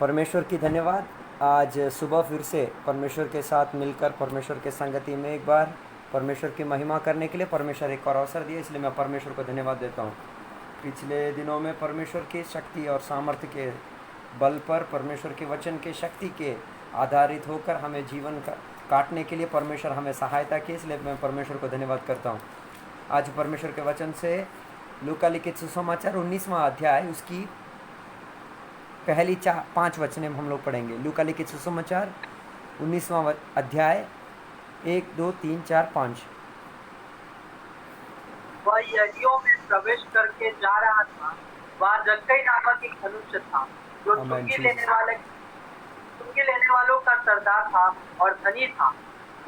परमेश्वर की धन्यवाद। आज सुबह फिर से परमेश्वर के साथ मिलकर परमेश्वर के संगति में एक बार परमेश्वर की महिमा करने के लिए परमेश्वर एक और अवसर दिया, इसलिए मैं परमेश्वर को धन्यवाद देता हूँ। पिछले दिनों में परमेश्वर की शक्ति और सामर्थ्य के बल पर, परमेश्वर के वचन के शक्ति के आधारित होकर हमें जीवन काटने के लिए परमेश्वर हमें सहायता की, इसलिए मैं परमेश्वर को धन्यवाद करता हूँ। आज परमेश्वर के वचन से लूका लिखित सुसमाचार 19वां अध्याय उसकी पहली 5 वचने हम लोग पढ़ेंगे। लूका लिखित सुसमाचार 19वां अध्याय 1, 2, 3, 4, 5। वह यरीहो में प्रवेश करके जा रहा था। वहाँ जक्कई नामक एक मनुष्य था जो चुंगी लेने वालों का सरदार था और धनी था।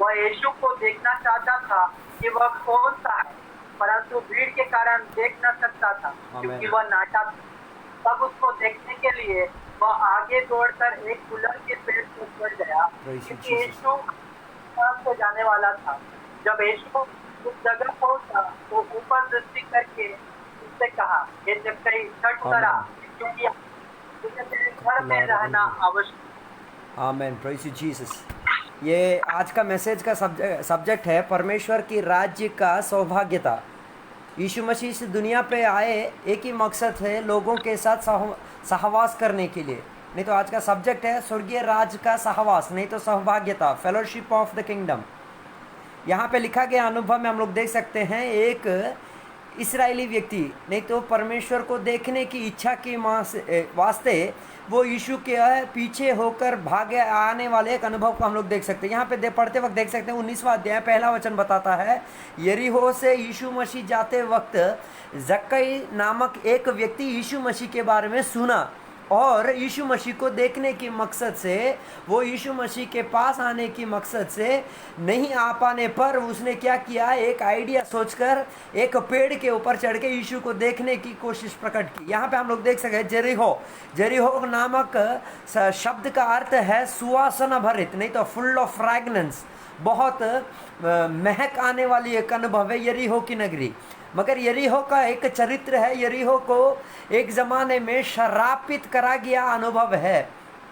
वह यीशु को देखना चाहता था कि वह कौन सा है, परंतु भीड़ के कारण देख न सकता था क्योंकि वह नाटा था। तब उसको देखने के लिए वह आगे दौड़कर एक गुलर के पेड़ पर चढ़ गया क्योंकि यीशु से जाने वाला था। जब यीशु उस जगह पहुंचा तो ऊपर दृष्टि करके उससे कहा, ये जक्कई छठ करा क्योंकि तुझे तेरे घर में रहना आवश्यक। आमीन, प्रेज़ जीसस। ये आज का मैसेज का सब्जेक्ट है परमेश्वर की राज्य का सौभाग्यता। यीशु मसीह इस दुनिया पे आए एक ही मकसद है, लोगों के साथ सहवास करने के लिए। नहीं तो आज का सब्जेक्ट है स्वर्गीय राज का सहवास, नहीं तो सौभाग्यता, फेलोशिप ऑफ द किंगडम। यहाँ पे लिखा गया अनुभव में हम लोग देख सकते हैं, एक इस्राएली व्यक्ति नहीं तो परमेश्वर को देखने की इच्छा के वास्ते वो यीशु के पीछे होकर भागे आने वाले एक अनुभव को हम लोग देख सकते हैं। यहाँ पे पढ़ते वक्त देख सकते हैं 19वां अध्याय पहला वचन बताता है, यरीहो से यीशु मसीह जाते वक्त जक्कई नामक एक व्यक्ति यीशु मसीह के बारे में सुना और यीशु मसीह को देखने की मकसद से, वो यीशु मसीह के पास आने की मकसद से नहीं आ पाने पर उसने क्या किया, एक आइडिया सोचकर एक पेड़ के ऊपर चढ़ के यीशु को देखने की कोशिश प्रकट की। यहाँ पे हम लोग देख सकते हैं जेरिहो नामक शब्द का अर्थ है सुवासना भरित, नहीं तो फुल ऑफ फ्रैग्रेंस, बहुत महक आने वाली एक अनुभव है यरीहो की नगरी। मगर यरीहो का एक चरित्र है, यरीहो को एक ज़माने में शरापित करा गया अनुभव है।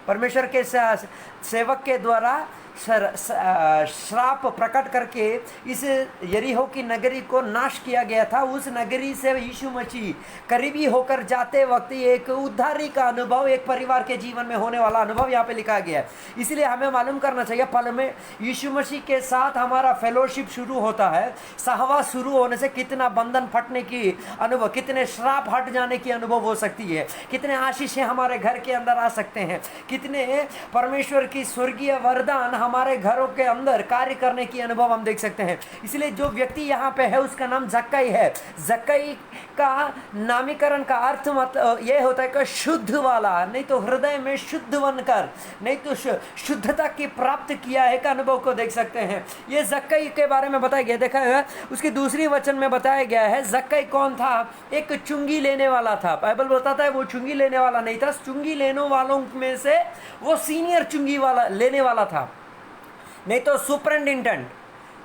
परमेश्वर के सेवक के द्वारा श्राप प्रकट करके इस यरीहो की नगरी को नाश किया गया था। उस नगरी से यीशु मसीह करीबी होकर जाते वक्त एक उद्धारी का अनुभव, एक परिवार के जीवन में होने वाला अनुभव यहाँ पे लिखा गया है। इसलिए हमें मालूम करना चाहिए, पल में यीशु मसीह के साथ हमारा फेलोशिप शुरू होता है। सहवास शुरू होने से कितना बंधन फटने की अनुभव, कितने श्राप हट जाने की अनुभव हो सकती है, कितने आशीषें हमारे घर के अंदर आ सकते हैं, कितने परमेश्वर की स्वर्गीय वरदान हमारे घरों के अंदर कार्य करने की अनुभव हम देख सकते हैं। इसलिए जो व्यक्ति यहाँ पे है उसका नाम जक्कई है। जक्कई का नामीकरण का अर्थ मतलब ये होता है कि शुद्ध वाला, नहीं तो हृदय में शुद्ध बनकर, नहीं तो शुद्धता की प्राप्त किया है का अनुभव को देख सकते हैं। ये जक्कई के बारे में बताया गया, देखा है उसकी दूसरी वचन में बताया गया है। जक्कई कौन था? एक चुंगी लेने वाला था। बाइबल बताता है वो चुंगी लेने वाला नहीं था, चुंगी लेने वालों में से वो सीनियर चुंगी वाला लेने वाला था, नहीं तो सुपरिटेंडेंट,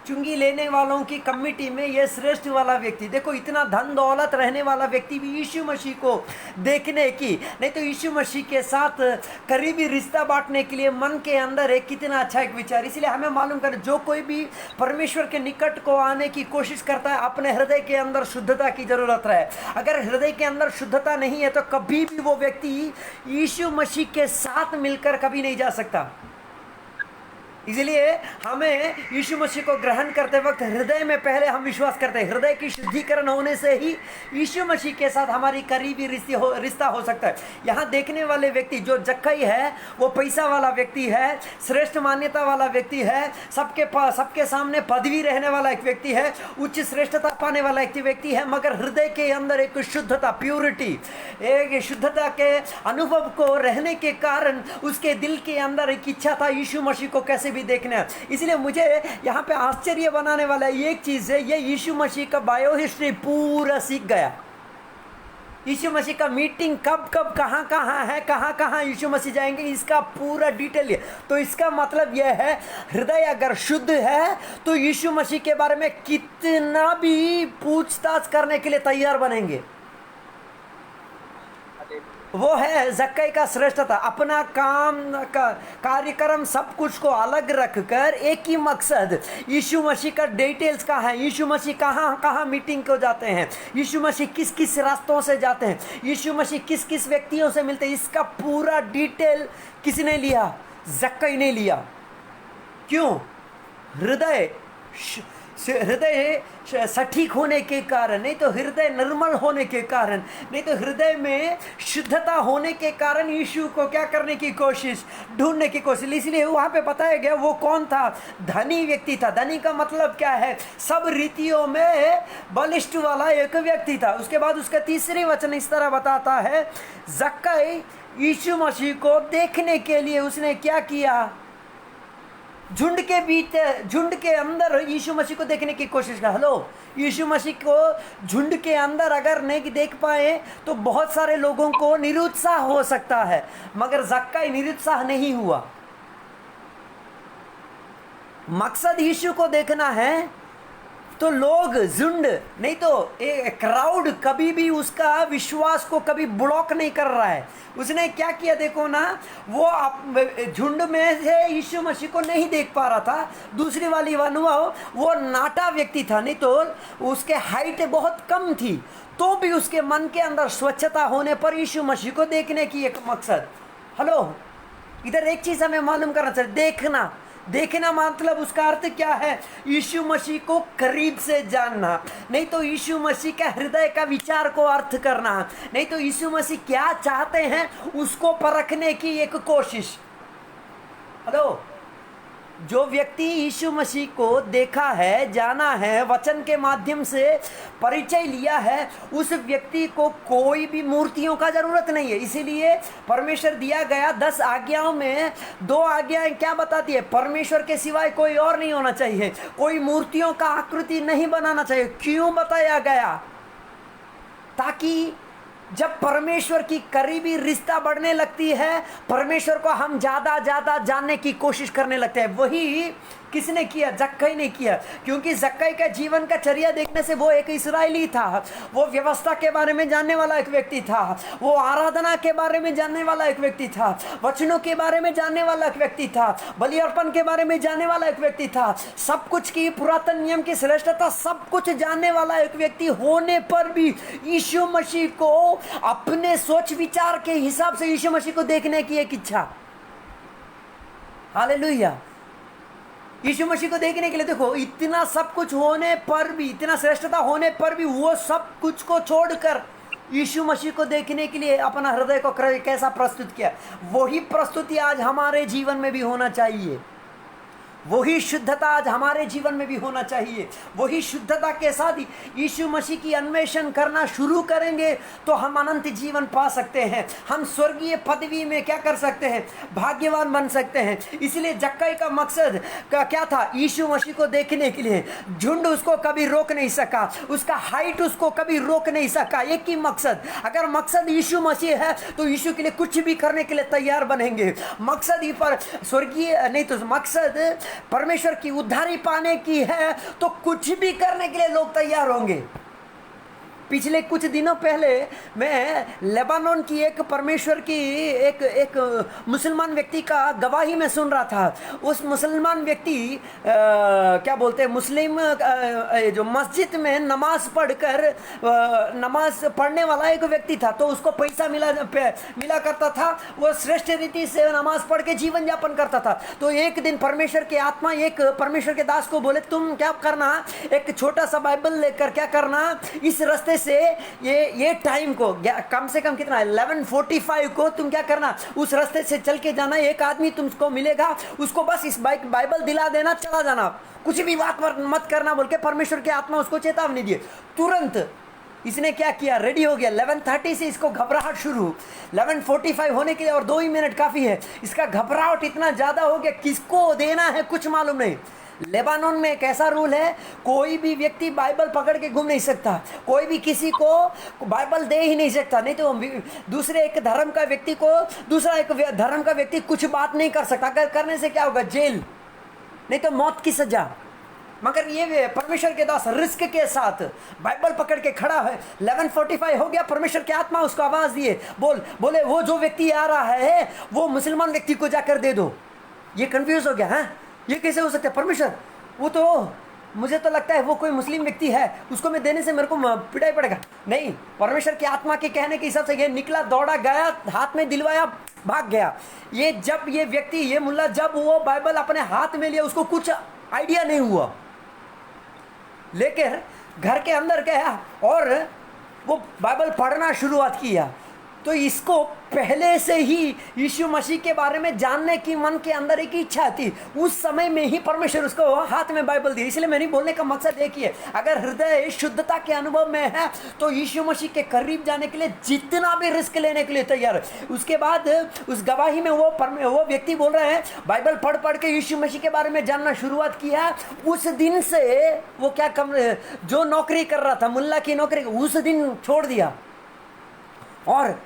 चुंगी लेने वालों की कमिटी में ये श्रेष्ठ वाला व्यक्ति। देखो इतना धन दौलत रहने वाला व्यक्ति भी यीशु मसीह को देखने की, नहीं तो यीशु मसीह के साथ करीबी रिश्ता बांटने के लिए मन के अंदर एक कितना अच्छा एक विचार। इसलिए हमें मालूम कर, जो कोई भी परमेश्वर के निकट को आने की कोशिश करता है, अपने हृदय के अंदर शुद्धता की जरूरत है। अगर हृदय के अंदर शुद्धता नहीं है तो कभी भी वो व्यक्ति यीशु मसीह के साथ मिलकर कभी नहीं जा सकता। इसलिए हमें यीशु मसीह को ग्रहण करते वक्त हृदय में पहले हम विश्वास करते हैं, हृदय की शुद्धिकरण होने से ही यीशु मसीह के साथ हमारी करीबी रिश्ता हो सकता है। यहाँ देखने वाले व्यक्ति जो जक्कई है वो पैसा वाला व्यक्ति है, श्रेष्ठ मान्यता वाला व्यक्ति है, सबके सामने पदवी रहने वाला एक व्यक्ति है, उच्च श्रेष्ठता पाने वाला एक व्यक्ति है, मगर हृदय के अंदर एक शुद्धता, प्योरिटी, एक शुद्धता के अनुभव को रहने के कारण उसके दिल के अंदर एक इच्छा था यीशु मसीह को कैसे भी देखना। इसलिए मुझे यहाँ पे आश्चर्य बनाने वाला एक चीज है, ये यीशु मसीह का बायो हिस्ट्री पूरा सीख गया। यीशु मसीह का मीटिंग कब कब कहाँ कहाँ है, कहाँ कहाँ यीशु मसीह जाएंगे, इसका पूरा डिटेल है। तो इसका मतलब यह है, हृदय अगर शुद्ध है तो यीशु मसीह के बारे में कितना भी पूछताछ करने के लिए तैयार बनेंगे। वो है जक्कई का श्रेष्ठता। अपना काम का कार्यक्रम सब कुछ को अलग रखकर एक ही मकसद, यीशु मसीह का डिटेल्स का है। यीशु मसीह कहाँ कहाँ मीटिंग को जाते हैं, यीशु मसीह किस किस रास्तों से जाते हैं, यीशु मसीह किस किस व्यक्तियों से मिलते हैं, इसका पूरा डिटेल किसने लिया? जक्कई ने लिया। क्यों? हृदय सटीक होने के कारण, नहीं तो हृदय निर्मल होने के कारण, नहीं तो हृदय में शुद्धता होने के कारण यीशु को क्या करने की कोशिश, ढूंढने की कोशिश। इसलिए वहाँ पे बताया गया वो कौन था? धनी व्यक्ति था। धनी का मतलब क्या है? सब रीतियों में बलिष्ठ वाला एक व्यक्ति था। उसके बाद उसका तीसरी वचन इस तरह बताता है, जक्कई यीशु मसीह को देखने के लिए उसने क्या किया? झुंड के बीच, झुंड के अंदर यीशु मसीह को देखने की कोशिश कर। हेलो, यीशु मसीह को झुंड के अंदर अगर नहीं देख पाए तो बहुत सारे लोगों को निरुत्साह हो सकता है, मगर जक्कई निरुत्साह नहीं हुआ। मकसद यीशु को देखना है तो लोग, झुंड नहीं तो क्राउड कभी भी उसका विश्वास को कभी ब्लॉक नहीं कर रहा है। उसने क्या किया देखो ना, वो झुंड में से यीशु मसीह को नहीं देख पा रहा था। दूसरी वाली अनुभव, वो नाटा व्यक्ति था, नहीं तो उसके हाइट बहुत कम थी, तो भी उसके मन के अंदर स्वच्छता होने पर यीशु मसीह को देखने की एक मकसद। हेलो, इधर एक चीज हमें मालूम करना चाहिए, देखना। देखना मतलब उसका अर्थ क्या है? यीशु मसीह को करीब से जानना, नहीं तो यीशु मसीह के हृदय का विचार को अर्थ करना, नहीं तो यीशु मसीह क्या चाहते हैं उसको परखने की एक कोशिश। हेलो, जो व्यक्ति यीशु मसीह को देखा है, जाना है, वचन के माध्यम से परिचय लिया है, उस व्यक्ति को कोई भी मूर्तियों का जरूरत नहीं है। इसीलिए परमेश्वर दिया गया 10 आज्ञाओं में 2 आज्ञाएं क्या बताती है? परमेश्वर के सिवाय कोई और नहीं होना चाहिए, कोई मूर्तियों का आकृति नहीं बनाना चाहिए। क्यों बताया गया? ताकि जब परमेश्वर की करीबी रिश्ता बढ़ने लगती है, परमेश्वर को हम ज़्यादा ज़्यादा जानने की कोशिश करने लगते हैं। वही किसने किया? जक्कई ने किया। क्योंकि जक्कई का जीवन का चर्या देखने से वो एक इस्राएली था, वो व्यवस्था के बारे में जानने वाला एक व्यक्ति था, वो आराधना के बारे में जानने वाला एक व्यक्ति था, वचनों के बारे में जानने वाला एक व्यक्ति था, बलि अर्पण के बारे में जानने वाला एक व्यक्ति था, सब कुछ की पुरातन नियम की श्रेष्ठता सब कुछ जानने वाला एक व्यक्ति होने पर भी यीशु मसीह को अपने सोच विचार के हिसाब से यीशु मसीह को देखने की एक इच्छा। हालेलुया। यीशु मसीह को देखने के लिए देखो, इतना सब कुछ होने पर भी, इतना श्रेष्ठता होने पर भी वो सब कुछ को छोड़कर यीशु मसीह को देखने के लिए अपना हृदय को कैसा प्रस्तुत किया। वही प्रस्तुति आज हमारे जीवन में भी होना चाहिए। वही शुद्धता आज हमारे जीवन में भी होना चाहिए। वही शुद्धता के साथ ही यीशु मसीह की अन्वेषण करना शुरू करेंगे तो हम अनंत जीवन पा सकते हैं। हम स्वर्गीय पदवी में क्या कर सकते हैं? भाग्यवान बन सकते हैं। इसलिए जक्कई का मकसद का क्या था? यीशु मसीह को देखने के लिए। झुंड उसको कभी रोक नहीं सका, उसका हाइट उसको कभी रोक नहीं सका। एक ही मकसद, अगर मकसद यीशु मसीह है तो यीशु के लिए कुछ भी करने के लिए तैयार बनेंगे। मकसद ही पर स्वर्गीय नहीं तो मकसद परमेश्वर की उद्धारी पाने की है तो कुछ भी करने के लिए लोग तैयार होंगे। पिछले कुछ दिनों पहले मैं लेबानन की एक परमेश्वर की एक मुसलमान व्यक्ति का गवाही में सुन रहा था। उस मुसलमान व्यक्ति क्या बोलते हैं, मुस्लिम जो मस्जिद में नमाज पढ़कर नमाज पढ़ने वाला एक व्यक्ति था, तो उसको पैसा मिला करता था। वो श्रेष्ठ रीति से नमाज पढ़ के जीवन यापन करता था। तो एक दिन परमेश्वर की आत्मा एक परमेश्वर के दास को बोले, तुम क्या करना, एक छोटा सा बाइबल लेकर क्या करना, इस रास्ते से ये टाइम को कम से कम कितना 11:45 को तुम क्या करना, उस रास्ते से चल के जाना। एक आदमी तुमको मिलेगा, उसको बस इस बाइबल दिला देना, चला जाना, कुछ भी बात मत करना बोल के परमेश्वर की आत्मा उसको चेतावनी दिए। तुरंत इसने क्या किया, रेडी हो गया। 11:30 से इसको घबराहट शुरू, 11:45 होने के लिए और 2 ही मिनट काफ़ी है। इसका घबराहट इतना ज़्यादा हो गया, किसको देना है कुछ मालूम नहीं। लेबानन में एक ऐसा रूल है, कोई भी व्यक्ति बाइबल पकड़ के घूम नहीं सकता, कोई भी किसी को बाइबल दे ही नहीं सकता, नहीं तो दूसरे एक धर्म का व्यक्ति को दूसरा एक धर्म का व्यक्ति कुछ बात नहीं कर सकता। अगर करने से क्या होगा, जेल, नहीं तो मौत की सजा। मगर ये परमेश्वर के दास रिस्क के साथ बाइबल पकड़ के खड़ा है। 11:45 हो गया, परमेश्वर की आत्मा उसको आवाज दिए, बोले वो जो व्यक्ति आ रहा है वो मुसलमान व्यक्ति को जाकर दे दो। ये कंफ्यूज हो गया, है ये कैसे हो सकता है? परमेश्वर, वो तो मुझे तो लगता है वो कोई मुस्लिम व्यक्ति है, उसको मैं देने से मेरे को पिटाई पड़ेगा। नहीं, परमेश्वर की आत्मा के कहने के हिसाब से ये निकला, दौड़ा गया, हाथ में दिलवाया, भाग गया। ये व्यक्ति, ये मुल्ला जब वो बाइबल अपने हाथ में लिया, उसको कुछ आइडिया नहीं हुआ, लेकर घर के अंदर गया और वो बाइबल पढ़ना शुरुआत किया। तो इसको पहले से ही यीशु मसीह के बारे में जानने की मन के अंदर एक इच्छा थी। उस समय में ही परमेश्वर उसको हाथ में बाइबल दी। इसलिए मैंने बोलने का मकसद एक ही है, अगर हृदय शुद्धता के अनुभव में है तो यीशु मसीह के करीब जाने के लिए जितना भी रिस्क लेने के लिए तैयार है। उसके बाद उस गवाही में वो व्यक्ति बोल रहे हैं, बाइबल पढ़ पढ़ के यीशु मसीह के बारे में जानना शुरुआत किया। उस दिन से वो जो नौकरी कर रहा था, मुल्ला की नौकरी, उस दिन छोड़ दिया। और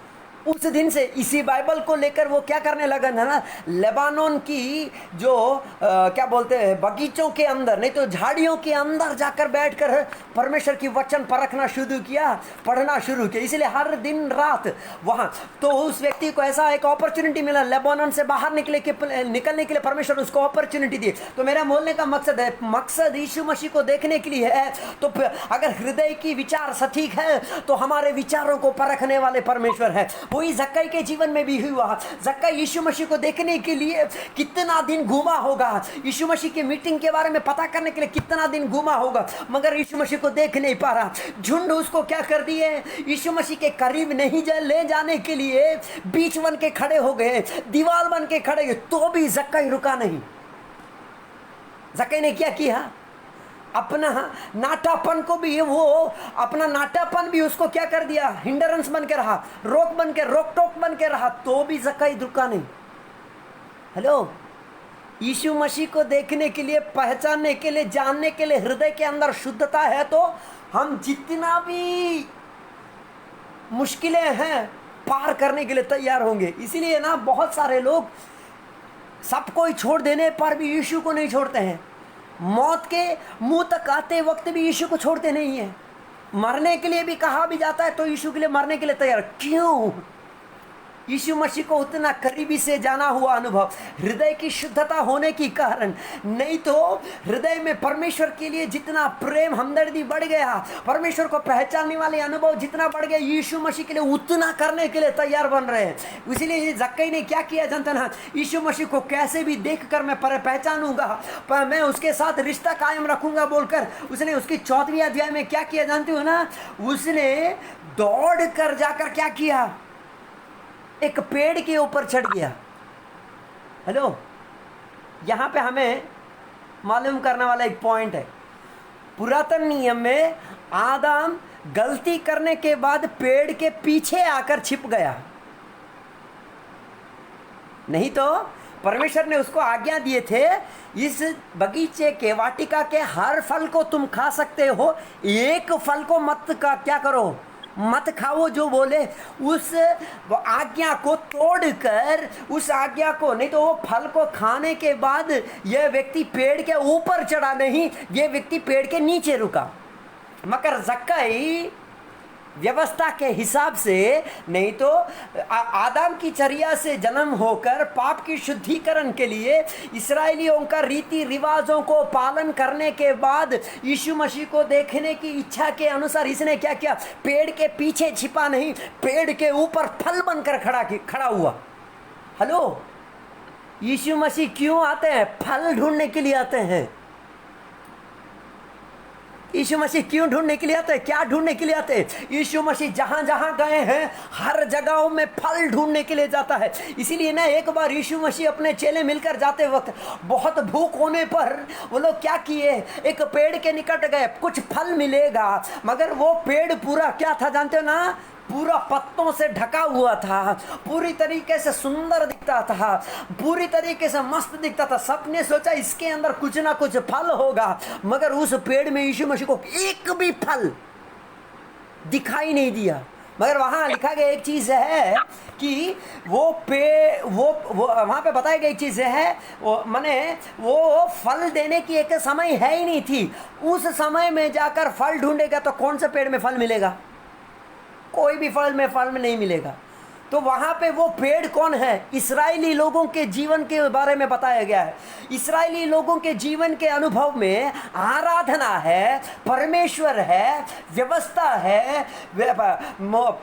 उस दिन से इसी बाइबल को लेकर वो क्या करने लगा ना, लेबानोन की जो क्या बोलते हैं, बगीचों के अंदर, नहीं तो झाड़ियों के अंदर जाकर बैठकर परमेश्वर की वचन परखना शुरू किया, पढ़ना शुरू किया। इसलिए हर दिन रात वहाँ, तो उस व्यक्ति को ऐसा एक अपॉर्चुनिटी मिला, लेबानोन से बाहर निकलने के लिए परमेश्वर उसको अपॉर्चुनिटी दी। तो मेरा बोलने का मकसद यीशु मसीह को देखने के लिए है। तो अगर हृदय की विचार सटीक है तो हमारे विचारों को परखने वाले परमेश्वर है। वही जक्कई के जीवन में भी हुआ। जक्कई यीशु मसीह को देखने के लिए कितना दिन घूमा होगा, यीशु मसीह की मीटिंग के बारे में पता करने के लिए कितना दिन घूमा होगा, मगर यीशु मसीह को देख नहीं पा रहा। झुंड उसको क्या कर दिए, यीशु मसीह के करीब नहीं ले जाने के लिए बीच बन के खड़े हो गए, दीवार बन के खड़े गए, तो भी जक्कई रुका नहीं। जक्कई ने क्या किया, अपना नाटापन को भी, वो अपना नाटापन भी उसको क्या कर दिया, हिंडरेंस बन के रहा, रोक टोक बन के रहा, तो भी जक्कई रुका नहीं। हेलो, यीशु मसीह को देखने के लिए, पहचानने के लिए, जानने के लिए हृदय के अंदर शुद्धता है तो हम जितना भी मुश्किलें हैं पार करने के लिए तैयार होंगे। इसीलिए ना बहुत सारे लोग सब कोई छोड़ देने पर भी यीशु को नहीं छोड़ते हैं। मौत के मुंह तक आते वक्त भी यीशु को छोड़ते नहीं है। मरने के लिए भी कहा भी जाता है तो यीशु के लिए मरने के लिए तैयार। क्यों? यीशु मसीह को उतना करीबी से जाना हुआ अनुभव, हृदय की शुद्धता होने के कारण। नहीं तो हृदय में परमेश्वर के लिए जितना प्रेम, हमदर्दी बढ़ गया, परमेश्वर को पहचानने वाले अनुभव जितना बढ़ गया, यीशु मसीह के लिए उतना करने के लिए तैयार बन रहे हैं। इसीलिए जक्कई ने क्या किया जानते ना, यीशु मसीह को कैसे भी देख कर मैं पहचानूंगा, पर मैं उसके साथ रिश्ता कायम रखूंगा बोलकर उसने उसकी 4वीं अध्याय में क्या किया जानते हो ना, उसने दौड़ कर जाकर क्या किया, एक पेड़ के ऊपर चढ़ गया। हेलो, यहां पे हमें मालूम करने वाला एक पॉइंट है। पुरातन नियम में आदम गलती करने के बाद पेड़ के पीछे आकर छिप गया, नहीं तो परमेश्वर ने उसको आज्ञा दिए थे, इस बगीचे के, वाटिका के हर फल को तुम खा सकते हो, एक फल को क्या करो, मत खाओ। जो बोले उस आज्ञा को तोड़कर, उस आज्ञा को, नहीं तो वो फल को खाने के बाद यह व्यक्ति पेड़ के ऊपर चढ़ा नहीं, यह व्यक्ति पेड़ के नीचे रुका। मगर जक्कई व्यवस्था के हिसाब से, नहीं तो आदम की चर्या से जन्म होकर पाप की शुद्धिकरण के लिए इस्राएलियों का रीति रिवाजों को पालन करने के बाद यीशु मसीह को देखने की इच्छा के अनुसार इसने क्या किया, पेड़ के पीछे छिपा नहीं, पेड़ के ऊपर फल बनकर खड़ा हुआ। हेलो, यीशु मसीह क्यों आते हैं? फल ढूंढने के लिए आते हैं। यीशु मसीह क्यों ढूंढने के लिए आते हैं? क्या ढूंढने के लिए आते हैं? यीशु मसीह जहां जहां गए हैं हर जगहों में फल ढूंढने के लिए जाता है। इसीलिए ना एक बार यीशु मसीह अपने चेले मिलकर जाते वक्त बहुत भूख होने पर वो लोग क्या किए, एक पेड़ के निकट गए, कुछ फल मिलेगा, मगर वो पेड़ पूरा क्या था जानते हो ना, पूरा पत्तों से ढका हुआ था, पूरी तरीके से सुंदर दिखता था, पूरी तरीके से मस्त दिखता था। सबने सोचा इसके अंदर कुछ ना कुछ फल होगा, मगर उस पेड़ में यीशु मसीह को एक भी फल दिखाई नहीं दिया। मगर वहाँ लिखा गया एक चीज़ है कि वो वहाँ पे बताया गया एक चीज़ है, वो माने वो फल देने की एक समय है ही नहीं थी। उस समय में जाकर फल ढूंढेगा तो कौन से पेड़ में फल मिलेगा? कोई भी फल में नहीं मिलेगा। तो वहाँ पे वो पेड़ कौन है? इस्राएली लोगों के जीवन के बारे में बताया गया है। इस्राएली लोगों के जीवन के अनुभव में आराधना है, परमेश्वर है, व्यवस्था है,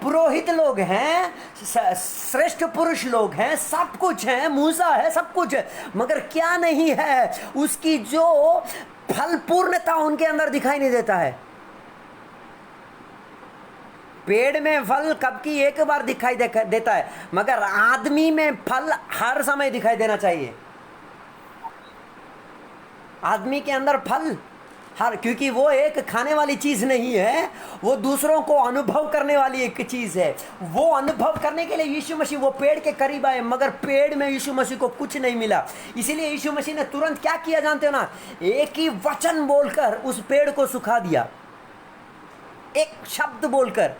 पुरोहित लोग हैं, श्रेष्ठ पुरुष लोग हैं, सब कुछ है, मूसा है, सब कुछ है, मगर क्या नहीं है? उसकी जो फल पूर्णता उनके अंदर दिखाई नहीं देता है। पेड़ में फल कब की एक बार दिखाई देता है, मगर आदमी में फल हर समय दिखाई देना चाहिए। आदमी के अंदर फल क्योंकि वो एक खाने वाली चीज नहीं है, वो दूसरों को अनुभव करने वाली एक चीज है। वो अनुभव करने के लिए यीशु मसीह वो पेड़ के करीब आए, मगर पेड़ में यीशु मसीह को कुछ नहीं मिला। इसीलिए यीशु मसीह ने तुरंत क्या किया जानते हो ना? एक ही वचन बोलकर उस पेड़ को सुखा दिया। एक शब्द बोलकर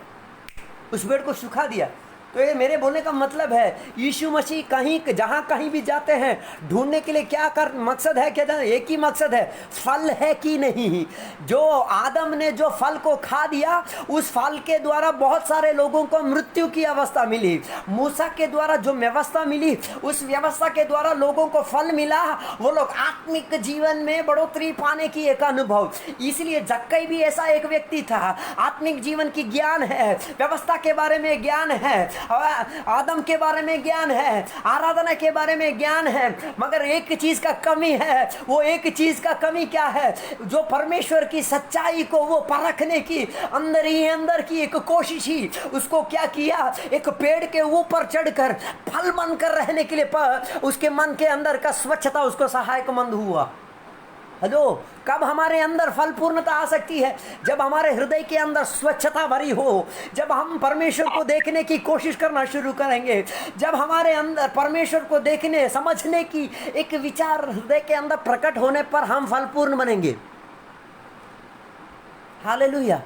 उस पेड़ को सुखा दिया। तो ये मेरे बोलने का मतलब है, यीशु मसीह जहाँ कहीं भी जाते हैं, ढूंढने के लिए क्या मकसद है? क्या जाने? एक ही मकसद है, फल है कि नहीं। जो आदम ने जो फल को खा दिया, उस फल के द्वारा बहुत सारे लोगों को मृत्यु की अवस्था मिली। मूसा के द्वारा जो व्यवस्था मिली, उस व्यवस्था के द्वारा लोगों को फल मिला। वो लोग आत्मिक जीवन में बढ़ोतरी पाने की एक अनुभव। इसलिए जक्कई भी ऐसा एक व्यक्ति था। आत्मिक जीवन की ज्ञान है, व्यवस्था के बारे में ज्ञान है, आदम के बारे में ज्ञान है, आराधना के बारे में ज्ञान है, मगर एक चीज का कमी है। वो एक चीज का कमी क्या है? जो परमेश्वर की सच्चाई को वो परखने की अंदर ही अंदर की एक कोशिश ही उसको क्या किया? एक पेड़ के ऊपर चढ़कर फल बनकर रहने के लिए उसके मन के अंदर का स्वच्छता उसको सहायकमंद हुआ। हेलो, कब हमारे अंदर फल पूर्णता आ सकती है? जब हमारे हृदय के अंदर स्वच्छता भरी हो, जब हम परमेश्वर को देखने की कोशिश करना शुरू करेंगे, जब हमारे अंदर परमेश्वर को देखने समझने की एक विचार हृदय के अंदर प्रकट होने पर हम फल पूर्ण बनेंगे। Hallelujah,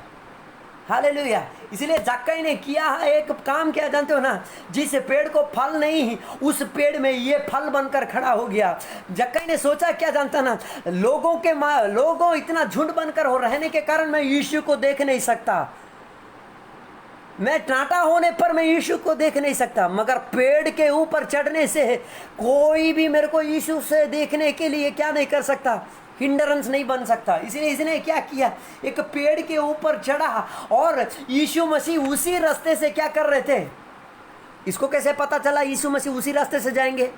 hallelujah. इसलिए जक्कई ने किया है एक काम, क्या जानते हो ना? जिस पेड़ को फल नहीं, उस पेड़ में ये फल बनकर खड़ा हो गया। जक्कई ने सोचा, क्या जानता ना, लोगों इतना झुंड बनकर हो रहने के कारण मैं यीशु को देख नहीं सकता, मैं टाटा होने पर मैं यीशु को देख नहीं सकता, मगर पेड़ के ऊपर चढ़ने से कोई भी मेरे को यीशु से देखने के लिए क्या नहीं कर सकता, हिंडरेंस नहीं बन सकता। इसलिए इसने क्या किया? एक पेड़ के ऊपर चढ़ा और यीशु मसीह उसी रास्ते से क्या कर रहे थे? इसको कैसे पता चला यीशु मसीह उसी रास्ते से जाएंगे?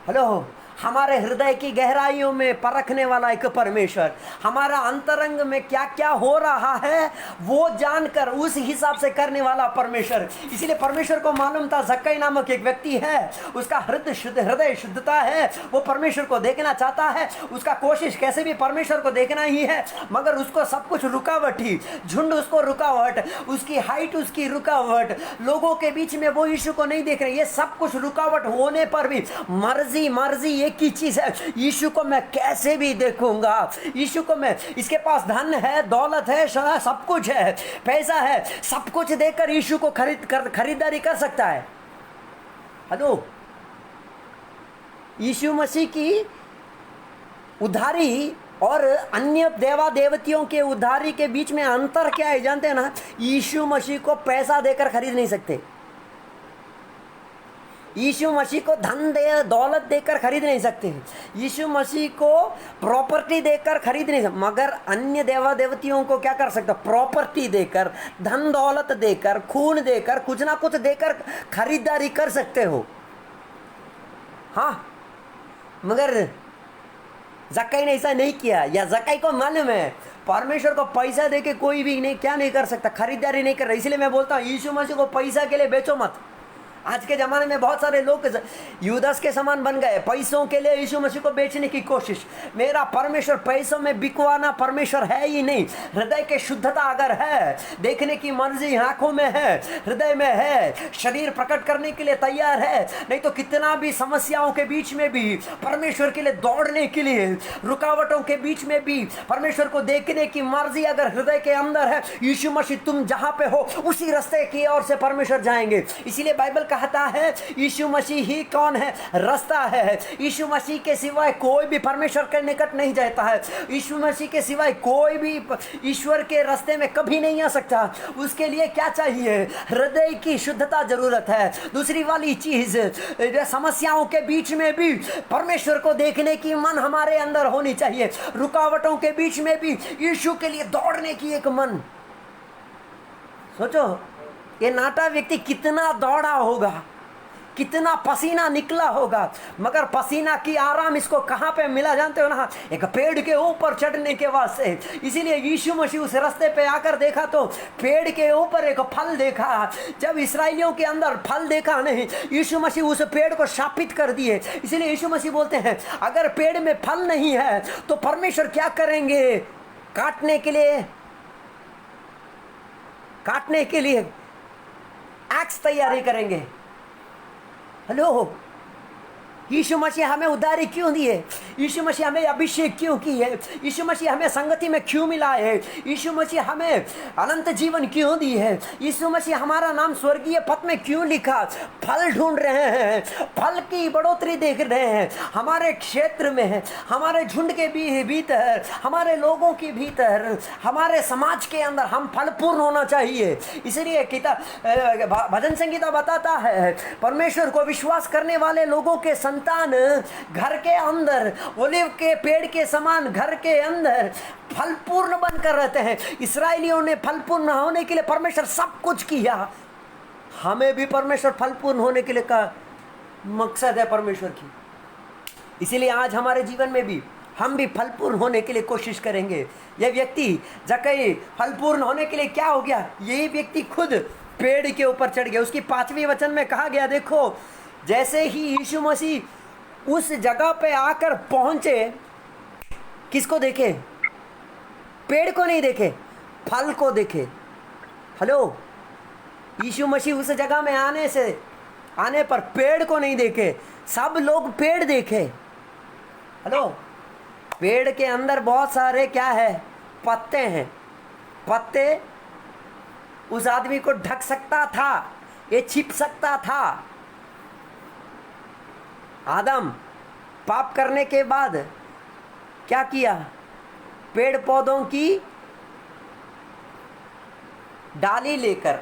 हेलो, हमारे हृदय की गहराइयों में परखने वाला एक परमेश्वर, हमारा अंतरंग में क्या क्या हो रहा है वो जानकर उस हिसाब से करने वाला परमेश्वर। इसीलिए परमेश्वर को मालूम था जक्कई नामक एक व्यक्ति है, उसका हृदय शुद्धता है, वो परमेश्वर को देखना चाहता है, उसका कोशिश कैसे भी परमेश्वर को देखना ही है, मगर उसको सब कुछ रुकावट ही, झुंड उसको रुकावट, उसकी हाइट उसकी रुकावट, लोगों के बीच में वो यीशु को नहीं देख रहे, ये सब कुछ रुकावट होने पर भी मर्जी एक ही चीज है, यीशु को मैं कैसे भी देखूंगा। यीशु को मैं, इसके पास धन है, दौलत है, सब कुछ है, पैसा है, सब कुछ देकर यीशु को खरीदारी कर सकता है। हेलो, यीशु मसीह की उधारी और अन्य देवा देवतियों के उधारी के बीच में अंतर क्या है जानते हैं ना? यीशु मसीह को पैसा देकर खरीद नहीं सकते, यीशु मसीह को धन दौलत देकर खरीद नहीं सकते, यीशु मसीह को प्रॉपर्टी देकर खरीद नहीं सकते, मगर अन्य देवा देवतियों को क्या कर सकते? प्रॉपर्टी देकर, धन दौलत देकर, खून देकर, कुछ ना कुछ देकर खरीदारी कर सकते हो। हाँ, मगर जक्कई ने ऐसा नहीं किया, या जक्कई को मालूम है परमेश्वर को पैसा देके कोई भी नहीं क्या नहीं कर सकता, खरीदारी नहीं कर रहा। इसलिए मैं बोलता हूँ यीशु मसीह को पैसा के लिए बेचो मत। आज के ज़माने में बहुत सारे लोग यूदास के समान बन गए, पैसों के लिए यीशु मसीह को बेचने की कोशिश। मेरा परमेश्वर पैसों में बिकवाना परमेश्वर है ही नहीं। हृदय के शुद्धता अगर है, देखने की मर्जी आंखों में है, हृदय में है, शरीर प्रकट करने के लिए तैयार है, नहीं तो कितना भी समस्याओं के बीच में भी परमेश्वर के लिए दौड़ने के लिए, रुकावटों के बीच में भी परमेश्वर को देखने की मर्जी अगर हृदय के अंदर है, यीशु मसीह तुम जहां पे हो उसी रास्ते की ओर से परमेश्वर जाएंगे। इसीलिए बाइबल कहता है यीशु मसीह ही कौन है? रास्ता है। यीशु मसीह के सिवाय कोई भी परमेश्वर के निकट नहीं जाता है। यीशु मसीह के सिवाय कोई भी ईश्वर के रास्ते में कभी नहीं आ सकता। उसके लिए क्या चाहिए? हृदय की शुद्धता जरूरत है। दूसरी वाली चीज, समस्याओं के बीच में भी परमेश्वर को देखने की मन हमारे अंदर होनी चाहिए। रुकावटों के बीच में भी यीशु के लिए दौड़ने की एक मन। सोचो ये नाटा व्यक्ति कितना दौड़ा होगा, कितना पसीना निकला होगा, मगर पसीना की आराम इसको कहाँ पे मिला जानते हो ना? एक पेड़ के ऊपर चढ़ने के वास्ते। इसीलिए यीशु मसीह उस रास्ते पे आकर देखा तो पेड़ के ऊपर एक फल देखा। जब इस्राएलियों के अंदर फल देखा नहीं, यीशु मसीह उस पेड़ को शापित कर दिए। इसीलिए यीशु मसीह बोलते हैं अगर पेड़ में फल नहीं है तो परमेश्वर क्या करेंगे? काटने के लिए एक्स तैयारी करेंगे। हेलो, यीशु मसीह हमें उद्धारी क्यों दी है? यीशु मसीह हमें अभिषेक क्यों की है? यीशु मसीह हमें संगति में क्यों मिला है? यीशु मसीह हमें अनंत जीवन क्यों दी है? यीशु मसीह हमारा नाम स्वर्गीय पद में क्यों लिखा? फल ढूंढ रहे हैं, फल की बढ़ोतरी देख रहे हैं। हमारे क्षेत्र में, हमारे झुंड के भीतर, हमारे लोगों के भीतर, हमारे समाज के अंदर हम फलपूर्ण होना चाहिए। इसलिए किताब भजन संगीता बताता है परमेश्वर को विश्वास करने वाले लोगों के संतान घर के अंदर ओलिव के पेड़ के समान घर के अंदर फलपूर्ण बनकर रहते हैं। इस्राएलियों ने फलपूर्ण होने के लिए परमेश्वर सब कुछ किया। हमें भी परमेश्वर फलपूर्ण होने के लिए का मकसद है परमेश्वर की। इसीलिए आज हमारे जीवन में भी हम भी फलपूर्ण होने के लिए कोशिश करेंगे। यह व्यक्ति जक्कई फलपूर्ण होने के लिए क्या हो गया? यही व्यक्ति खुद पेड़ के ऊपर चढ़ गया। उसकी 5वें वचन में कहा गया, देखो जैसे ही यीशु मसीह उस जगह पे आकर पहुंचे, किसको देखे? पेड़ को नहीं देखे, फल को देखे। हेलो, यीशु मसीह उस जगह में आने पर पेड़ को नहीं देखे, सब लोग पेड़ देखे। हेलो, पेड़ के अंदर बहुत सारे क्या है? पत्ते हैं। पत्ते उस आदमी को ढक सकता था, ये छिप सकता था। आदम पाप करने के बाद क्या किया? पेड़ पौधों की डाली लेकर,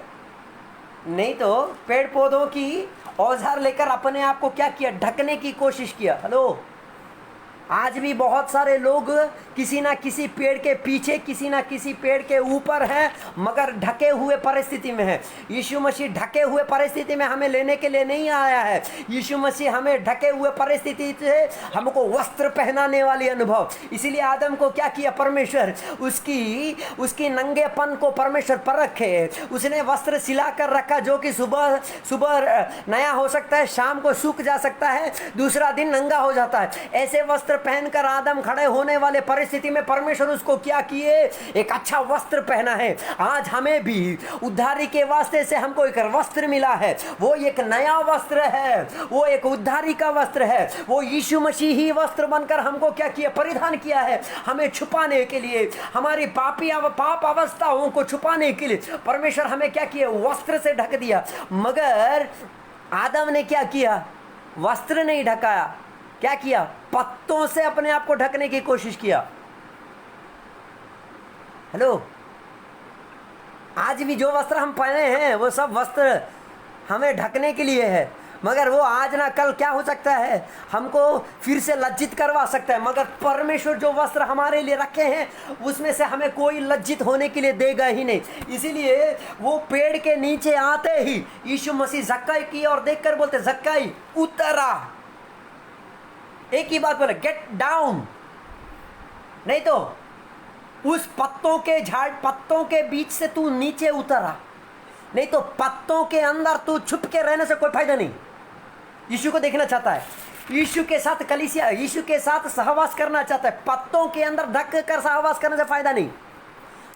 नहीं तो पेड़ पौधों की औजार लेकर अपने आप को क्या किया? ढकने की कोशिश किया। हेलो, आज भी बहुत सारे लोग किसी ना किसी पेड़ के पीछे, किसी ना किसी पेड़ के ऊपर हैं, मगर ढके हुए परिस्थिति में है। यीशु मसीह ढके हुए परिस्थिति में हमें लेने के लिए नहीं आया है। यीशु मसीह हमें ढके हुए परिस्थिति से हमको वस्त्र पहनाने वाली अनुभव। इसीलिए आदम को क्या किया परमेश्वर? उसकी नंगेपन को परमेश्वर परखे। उसने वस्त्र सिला कर रखा, जो कि सुबह सुबह नया हो सकता है, शाम को सूख जा सकता है, दूसरा दिन नंगा हो जाता है। ऐसे वस्त्र पहनकर आदम खड़े होने वाले परिस्थिति में परमेश्वर उसको क्या किए? एक अच्छा वस्त्र पहना है। आज हमें भी उद्धारी के वास्ते से हमको एक वस्त्र मिला है। वो एक नया वस्त्र है, वो एक उद्धारी का वस्त्र है। वो यीशु मसीह ही वस्त्र बनकर हमको क्या किया? परिधान किया है। हमें छुपाने के लिए, हमारी पाप अवस्थाओं को छुपाने के लिए परमेश्वर हमें क्या किया? वस्त्र से ढक दिया। मगर आदम ने क्या किया? वस्त्र नहीं ढकाया, क्या किया? पत्तों से अपने आप को ढकने की कोशिश किया। हेलो, आज भी जो वस्त्र हम पहने हैं वो सब वस्त्र हमें ढकने के लिए है, मगर वो आज ना कल क्या हो सकता है? हमको फिर से लज्जित करवा सकता है। मगर परमेश्वर जो वस्त्र हमारे लिए रखे हैं उसमें से हमें कोई लज्जित होने के लिए देगा ही नहीं। इसीलिए वो पेड़ के नीचे आते ही यीशु मसीह जक्कई की और देखकर बोलते, जक्कई उतरा। एक ही बात बोले, गेट डाउन। नहीं तो उस पत्तों के बीच से तू नीचे उतरा। नहीं तो पत्तों के अंदर तू छुप के रहने से कोई फायदा नहीं। यीशु को देखना चाहता है, यीशु के साथ कलीसिया, यीशु के साथ सहवास करना चाहता है। पत्तों के अंदर ढक कर सहवास करने से फायदा नहीं।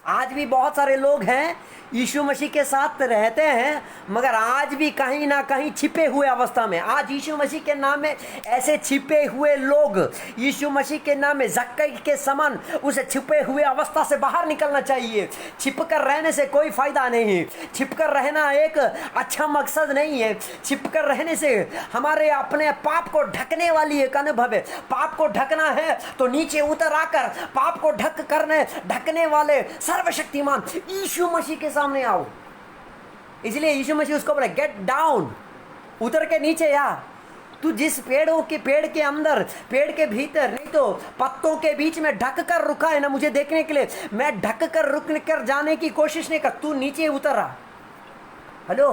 आज भी बहुत सारे लोग हैं यीशु मसीह के साथ रहते हैं, मगर आज भी कहीं ना कहीं छिपे हुए अवस्था में। आज यीशु मसीह के नाम में ऐसे छिपे हुए लोग, यीशु मसीह के नाम में जक्कई के समान उसे छिपे हुए अवस्था से बाहर निकलना चाहिए। छिपकर रहने से कोई फायदा नहीं। छिपकर रहना एक अच्छा मकसद नहीं है। छिपकर रहने से हमारे अपने पाप को ढकने वाली एक अनुभव है। पाप को ढकना है तो नीचे उतर आकर पाप को ढकने वाले सर्वशक्तिमान यीशु मसीह के सामने आओ। इसलिए यीशु मसीह उसको बोला गेट डाउन, उतर के नीचे आ। तू जिस पेड़ के अंदर, पेड़ के भीतर, नहीं तो पत्तों के बीच में ढक कर रुका है ना मुझे देखने के लिए, मैं ढक कर रुक कर जाने की कोशिश नहीं कर। तू नीचे उतर आ। हेलो,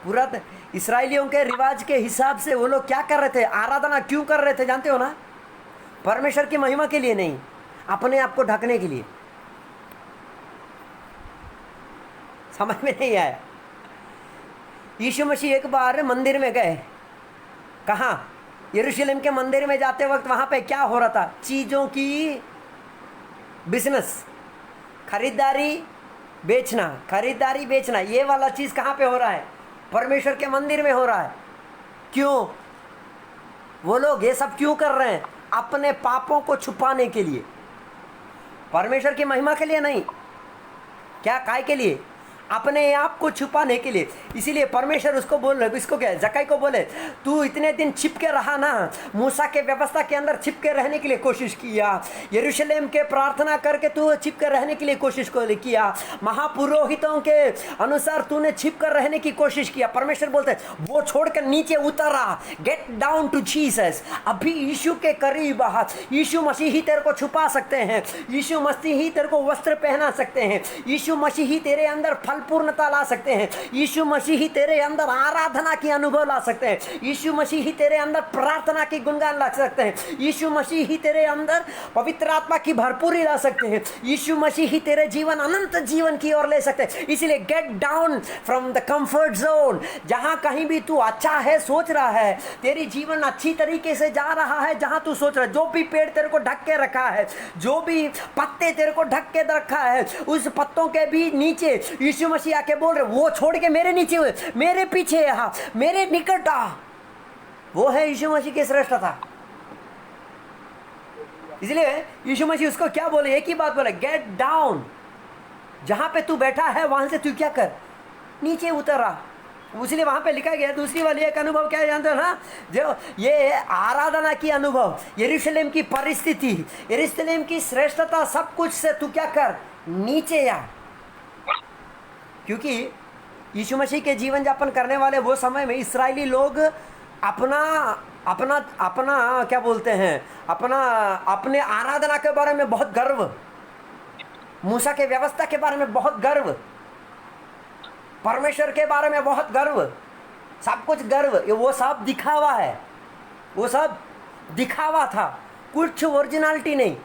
पूरा इस्राएलियों के रिवाज के हिसाब से वो लोग क्या कर रहे थे, आराधना क्यों कर रहे थे जानते हो ना? परमेश्वर की महिमा के लिए नहीं, अपने आप को ढकने के लिए। समझ में नहीं आया? यीशु मसीह एक बार मंदिर में गए। कहाँ? यरूशलेम के मंदिर में जाते वक्त वहां पे क्या हो रहा था? चीजों की बिजनेस, खरीदारी बेचना, ये वाला चीज कहाँ पे हो रहा है? परमेश्वर के मंदिर में हो रहा है। क्यों? वो लोग ये सब क्यों कर रहे हैं? अपने पापों को छुपाने के लिए, परमेश्वर की महिमा के लिए नहीं। क्या? काय के लिए? अपने आप को छुपाने के लिए। इसीलिए परमेश्वर उसको बोल रहे, इसको क्या, जक्कई को बोले, तू इतने दिन छिप के रहा ना, मूसा के व्यवस्था के अंदर छिप के रहने के लिए कोशिश किया, यरूशलेम के प्रार्थना करके तू छिप कर रहने के लिए कोशिश किया, महापुरोहितों के अनुसार तूने छिप कर रहने की कोशिश किया। परमेश्वर बोलते वो छोड़कर नीचे उतर आ, गेट डाउन टू जीसस। अभी यीशु के करीब आ। यीशु मसीह ही तेरे को छुपा सकते हैं, यीशु मसीह ही तेरे को वस्त्र पहना सकते हैं, यीशु मसीह ही तेरे अंदर फल पूर्णता ला सकते हैं, यीशु मसीह ही तेरे अंदर आराधना की अनुभव ला सकते हैं, यीशु मसीह ही तेरे अंदर प्रार्थना की गुणगान ला सकते हैं, यीशु मसीह ही तेरे अंदर पवित्र आत्मा की भरपूरी ला सकते हैं, यीशु मसीह ही तेरे जीवन अनंत जीवन की ओर ले सकते हैं। इसीलिए get down from the comfort zone. जहां कहीं भी तू अच्छा है सोच रहा है, तेरी जीवन अच्छी तरीके से जा रहा है, जहां तू सोच रहा है, जो भी पेड़ तेरे को ढक के रखा है, जो भी पत्ते तेरे को ढक के रखा है, उस पत्तों के भी नीचे यीशु मसीह आके बोल रहे, वो छोड़ के मेरे नीचे, मेरे पीछे आ, मेरे निकट आ। वो है यीशु मसीह की श्रेष्ठता। इसलिए यीशु मसीह उसको क्या बोले? एक ही बात बोले, गेट डाउन। जहां पे तू बैठा है वहां से तू क्या कर, नीचे उतर आ। इसलिए वहां पे लिखा गया। दूसरी वाली एक अनुभव क्या जानते हो ना, जो ये आराधना की अनुभव, यरूशलेम की परिस्थिति, यरूशलेम की श्रेष्ठता, सब कुछ से तू क्या कर, नीचे आ। क्योंकि यीशु मसीह के जीवन यापन करने वाले वो समय में इस्राएली लोग अपना क्या बोलते हैं, अपने आराधना के बारे में बहुत गर्व, मूसा के व्यवस्था के बारे में बहुत गर्व, परमेश्वर के बारे में बहुत गर्व, सब कुछ गर्व। वो सब दिखावा है, वो सब दिखावा था, कुछ ओरिजिनलिटी नहीं।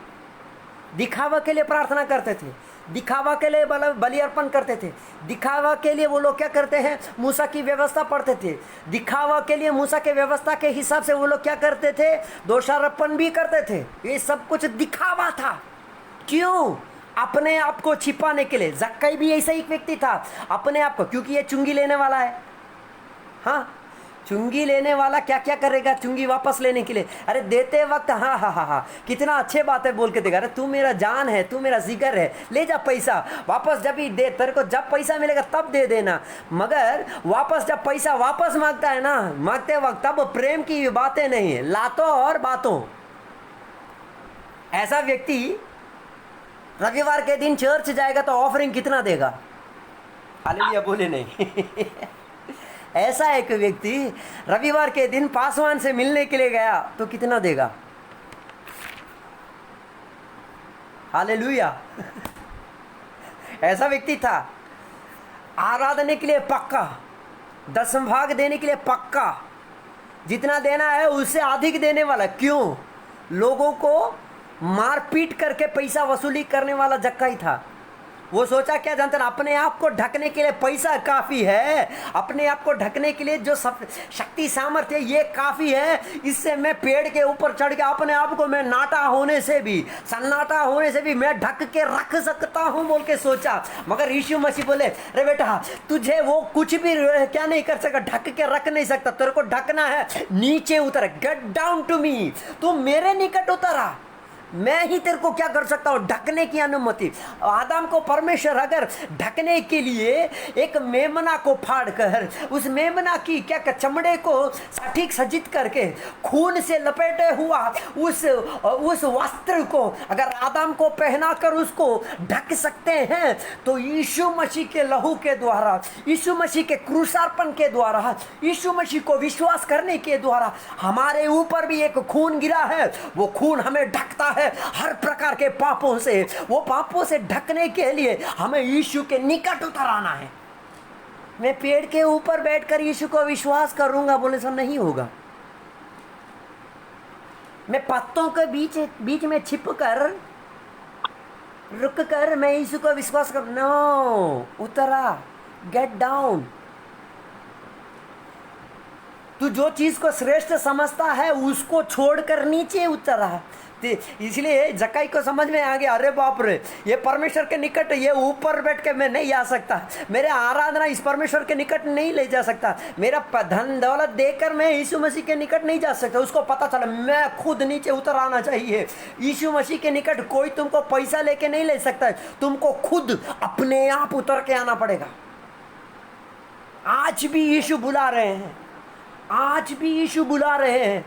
दिखावा के लिए प्रार्थना करते थे, दिखावा के लिए बलि अर्पण करते थे, दिखावा के लिए वो लोग क्या करते हैं, मूसा की व्यवस्था पढ़ते थे, दिखावा के लिए मूसा के व्यवस्था के हिसाब से वो लोग क्या करते थे, दोषारोपण भी करते थे। ये सब कुछ दिखावा था। क्यों? अपने आप को छिपाने के लिए। जक्कई भी ऐसा एक व्यक्ति था, अपने आप को, क्योंकि ये चुंगी लेने वाला है। हाँ, चुंगी लेने वाला क्या क्या करेगा चुंगी वापस लेने के लिए? अरे देते वक्त हाँ हाँ हाँ हाँ कितना अच्छे बात है बोल के देगा, अरे तू मेरा जान है, तू मेरा जिगर है, ले जा पैसा वापस, जब ही दे, तेरे को जब पैसा मिलेगा तब दे देना। मगर वापस जब पैसा वापस मांगता है ना, मांगते वक्त तब प्रेम की बातें नहीं, लातों और बातों। ऐसा व्यक्ति रविवार के दिन चर्च जाएगा तो ऑफरिंग कितना देगा? हालेलुया बोले नहीं। ऐसा एक व्यक्ति रविवार के दिन पासवान से मिलने के लिए गया तो कितना देगा? हालेलुया। ऐसा व्यक्ति था, आराधना के लिए पक्का, दसम भाग देने के लिए पक्का, जितना देना है उससे अधिक देने वाला। क्यों? लोगों को मारपीट करके पैसा वसूली करने वाला जक्कई था। वो सोचा क्या जानते ना, अपने आप को ढकने के लिए पैसा काफी है, अपने आप को ढकने के लिए जो शक्ति सामर्थ्य ये काफी है, इससे मैं पेड़ के ऊपर चढ़ के अपने आप को मैं नाटा होने से भी, सन्नाटा होने से भी मैं ढक के रख सकता हूं बोल के सोचा। मगर यीशु मसीह बोले, अरे बेटा तुझे वो कुछ भी क्या नहीं कर सकता, ढक के रख नहीं सकता, तेरे को ढकना है, नीचे उतर, गेट डाउन टू मी, तू मेरे निकट उतरा, मैं ही तेरे को क्या कर सकता हूं, ढकने की अनुमति। आदम को परमेश्वर अगर ढकने के लिए एक मेमना को फाड़ कर, उस मेमना की क्या चमड़े को सटीक सज्जित करके खून से लपेटे हुआ उस वस्त्र को अगर आदम को पहना कर उसको ढक सकते हैं, तो यीशु मसीह के लहू के द्वारा, यीशु मसीह के क्रूसार्पण के द्वारा, यीशु मसीह को विश्वास करने के द्वारा हमारे ऊपर भी एक खून गिरा है। वो खून हमें ढकता है हर प्रकार के पापों से। वो पापों से ढकने के लिए हमें यीशु के निकट उतर आना है। मैं पेड़ के ऊपर बैठकर यीशु को विश्वास करूंगा बोले सो नहीं होगा। मैं पत्तों के बीच में छिप कर रुक कर मैं यीशु को विश्वास कर, नो, उतरा, गेट डाउन। तू जो चीज को श्रेष्ठ समझता है उसको छोड़कर नीचे उतरा। इसलिए जक्कई को समझ में आ गया, अरे बाप रे, ये परमेश्वर के निकट, ये ऊपर बैठ के मैं नहीं आ सकता, मेरे आराधना इस परमेश्वर के निकट नहीं ले जा सकता, मेरा धन दौलत देकर मैं यीशु मसीह के निकट नहीं जा सकता। उसको पता चला मैं खुद नीचे उतर आना चाहिए। यीशु मसीह के निकट कोई तुमको पैसा लेके नहीं ले सकता, तुमको खुद अपने आप उतर के आना पड़ेगा। आज भी यीशु बुला रहे हैं, आज भी यीशु बुला रहे हैं।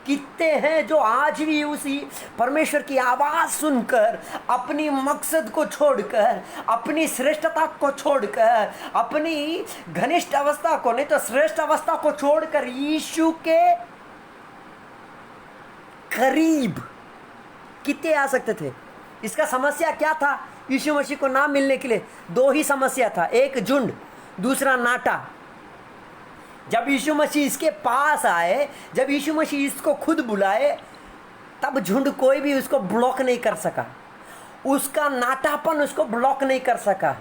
कितने हैं जो आज भी उसी परमेश्वर की आवाज सुनकर अपनी मकसद को छोड़कर, अपनी श्रेष्ठता को छोड़कर, अपनी घनिष्ठ अवस्था को नहीं तो श्रेष्ठ अवस्था को छोड़कर यीशु के करीब कितने आ सकते थे। इसका समस्या क्या था? यीशु मसीह को ना मिलने के लिए दो ही समस्या था, एक झुंड, दूसरा नाटा। जब यीशु मसीह इसके पास आए, जब यीशु मसीह इसको खुद बुलाए, तब झुंड कोई भी उसको ब्लॉक नहीं कर सका, उसका नाटापन उसको ब्लॉक नहीं कर सका।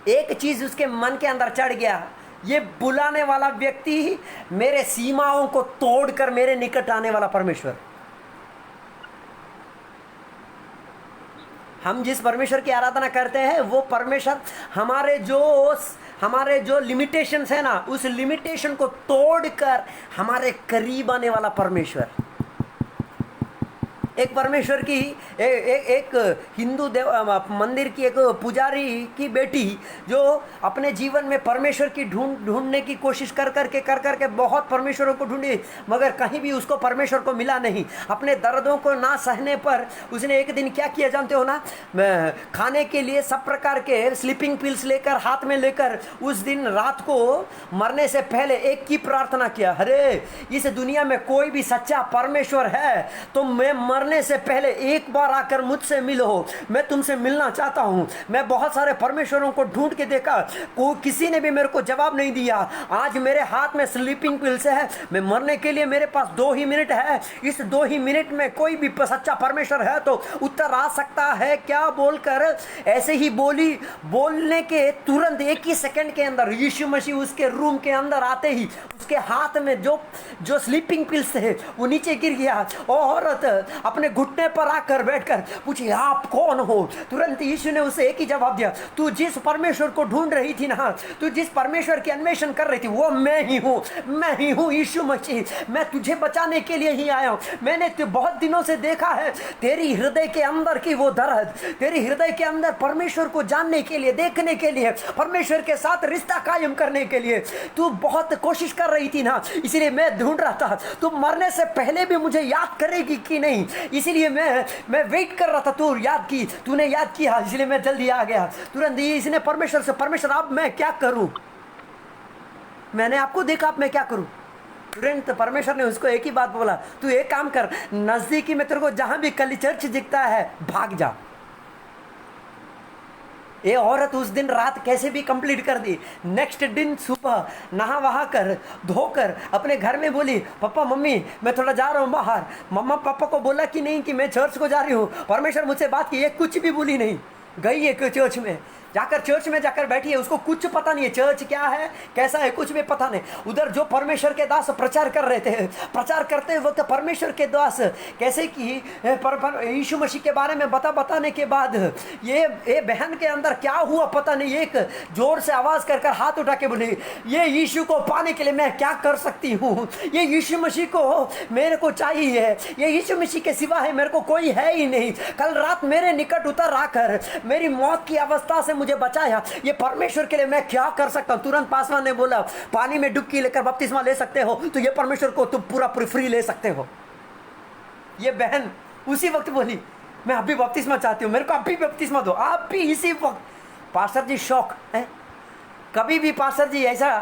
एक चीज उसके मन के अंदर चढ़ गया, ये बुलाने वाला व्यक्ति मेरे सीमाओं को तोड़कर मेरे निकट आने वाला परमेश्वर। हम जिस परमेश्वर की आराधना करते हैं वो परमेश्वर हमारे जो लिमिटेशंस है ना, उस लिमिटेशन को तोड़कर हमारे करीब आने वाला परमेश्वर। एक परमेश्वर की एक हिंदू मंदिर की एक पुजारी की बेटी जो अपने जीवन में परमेश्वर की ढूंढने की कोशिश कर करके बहुत परमेश्वरों को ढूंढी, मगर कहीं भी उसको परमेश्वर को मिला नहीं। अपने दर्दों को ना सहने पर उसने एक दिन क्या किया जानते हो ना, खाने के लिए सब प्रकार के स्लीपिंग पिल्स लेकर हाथ में लेकर उस दिन रात को मरने से पहले एक की प्रार्थना किया, अरे इस दुनिया में कोई भी सच्चा परमेश्वर है तो मैं मरने से पहले एक बार आकर मुझसे मिलो, मैं तुमसे मिलना चाहता हूं। मैं बहुत सारे परमेश्वरों को ढूंढ के देखा, किसी ने भी मेरे को जवाब नहीं दिया। आज मेरे हाथ में स्लीपिंग पिल्स है, मैं मरने के लिए मेरे पास 2 ही मिनट है, इस 2 ही मिनट में कोई भी सच्चा परमेश्वर है तो उत्तर आ सकता है क्या बोलकर ऐसे ही बोलने के तुरंत 1 ही सेकंड के अंदर यीशु मसीह उसके रूम के अंदर आते ही उसके हाथ में जो स्लीपिंग पिल्स थे वो नीचे गिर गया। और औरत अपने घुटने पर आकर बैठकर पूछी, आप कौन हो? तुरंत यीशु ने उसे एक ही जवाब दिया, तू जिस परमेश्वर को ढूंढ रही थी ना, तू जिस परमेश्वर की अन्वेषण कर रही थी, वो मैं ही हूं यीशु मसीह। मैं तुझे बचाने के लिए ही आया हूं। मैंने बहुत दिनों से देखा है तेरी हृदय के अंदर की वो दर्द, तेरी हृदय के अंदर परमेश्वर को जानने के लिए, देखने के लिए, परमेश्वर के साथ रिश्ता कायम करने के लिए तू बहुत कोशिश कर रही थी ना, इसलिए मैं ढूंढ रहा था तू मरने से पहले भी मुझे याद करेगी कि नहीं, इसलिए मैं वेट कर रहा था। तूने याद किया, इसलिए मैं जल्दी आ गया। तुरंत इसने परमेश्वर से, परमेश्वर अब मैं क्या करूं? मैंने आपको देखा, अब मैं क्या करूं? तुरंत परमेश्वर ने उसको एक ही बात बोला, तू एक काम कर, नजदीकी में तेरे को जहां भी कली चर्च दिखता है भाग जा। ये औरत उस दिन रात कैसे भी कंप्लीट कर दी। नेक्स्ट दिन सुबह नहा वहा कर धोकर अपने घर में बोली, पापा मम्मी मैं थोड़ा जा रहा हूँ बाहर। मम्मा पापा को बोला कि नहीं कि मैं चर्च को जा रही हूँ। परमेश्वर मुझसे बात की, ये कुछ भी बोली नहीं। गई है चर्च में, जाकर चर्च में जाकर बैठी है, उसको कुछ पता नहीं है चर्च क्या है कैसा है, कुछ भी पता नहीं। उधर जो परमेश्वर के दास प्रचार कर रहे थे, प्रचार करते वक्त परमेश्वर के दास कैसे कि यीशु मसीह के बारे में बताने के बाद ये बहन के अंदर क्या हुआ पता नहीं, एक जोर से आवाज कर हाथ उठा के बोली, ये यीशु को पाने के लिए मैं क्या कर सकती हूँ, ये यीशु मसीह को मेरे को चाहिए, ये यीशु मसीह के सिवा है मेरे को कोई है ही नहीं। कल रात मेरे निकट उतर आकर मेरी मौत की अवस्था से मुझे बचाया, ये परमेश्वर के लिए मैं क्या कर सकता हूं। तुरंत पासवान ने बोला, पानी में डुबकी लेकर बपतिस्मा ले सकते हो तो ये परमेश्वर को तुम पूरा फ्री ले सकते हो। ये बहन उसी वक्त बोली, मैं अभी बपतिस्मा चाहती हूं, मेरे को अभी बपतिस्मा दो, आप भी इसी वक्त। पास्टर जी शौक है, कभी भी पास्टर जी ऐसा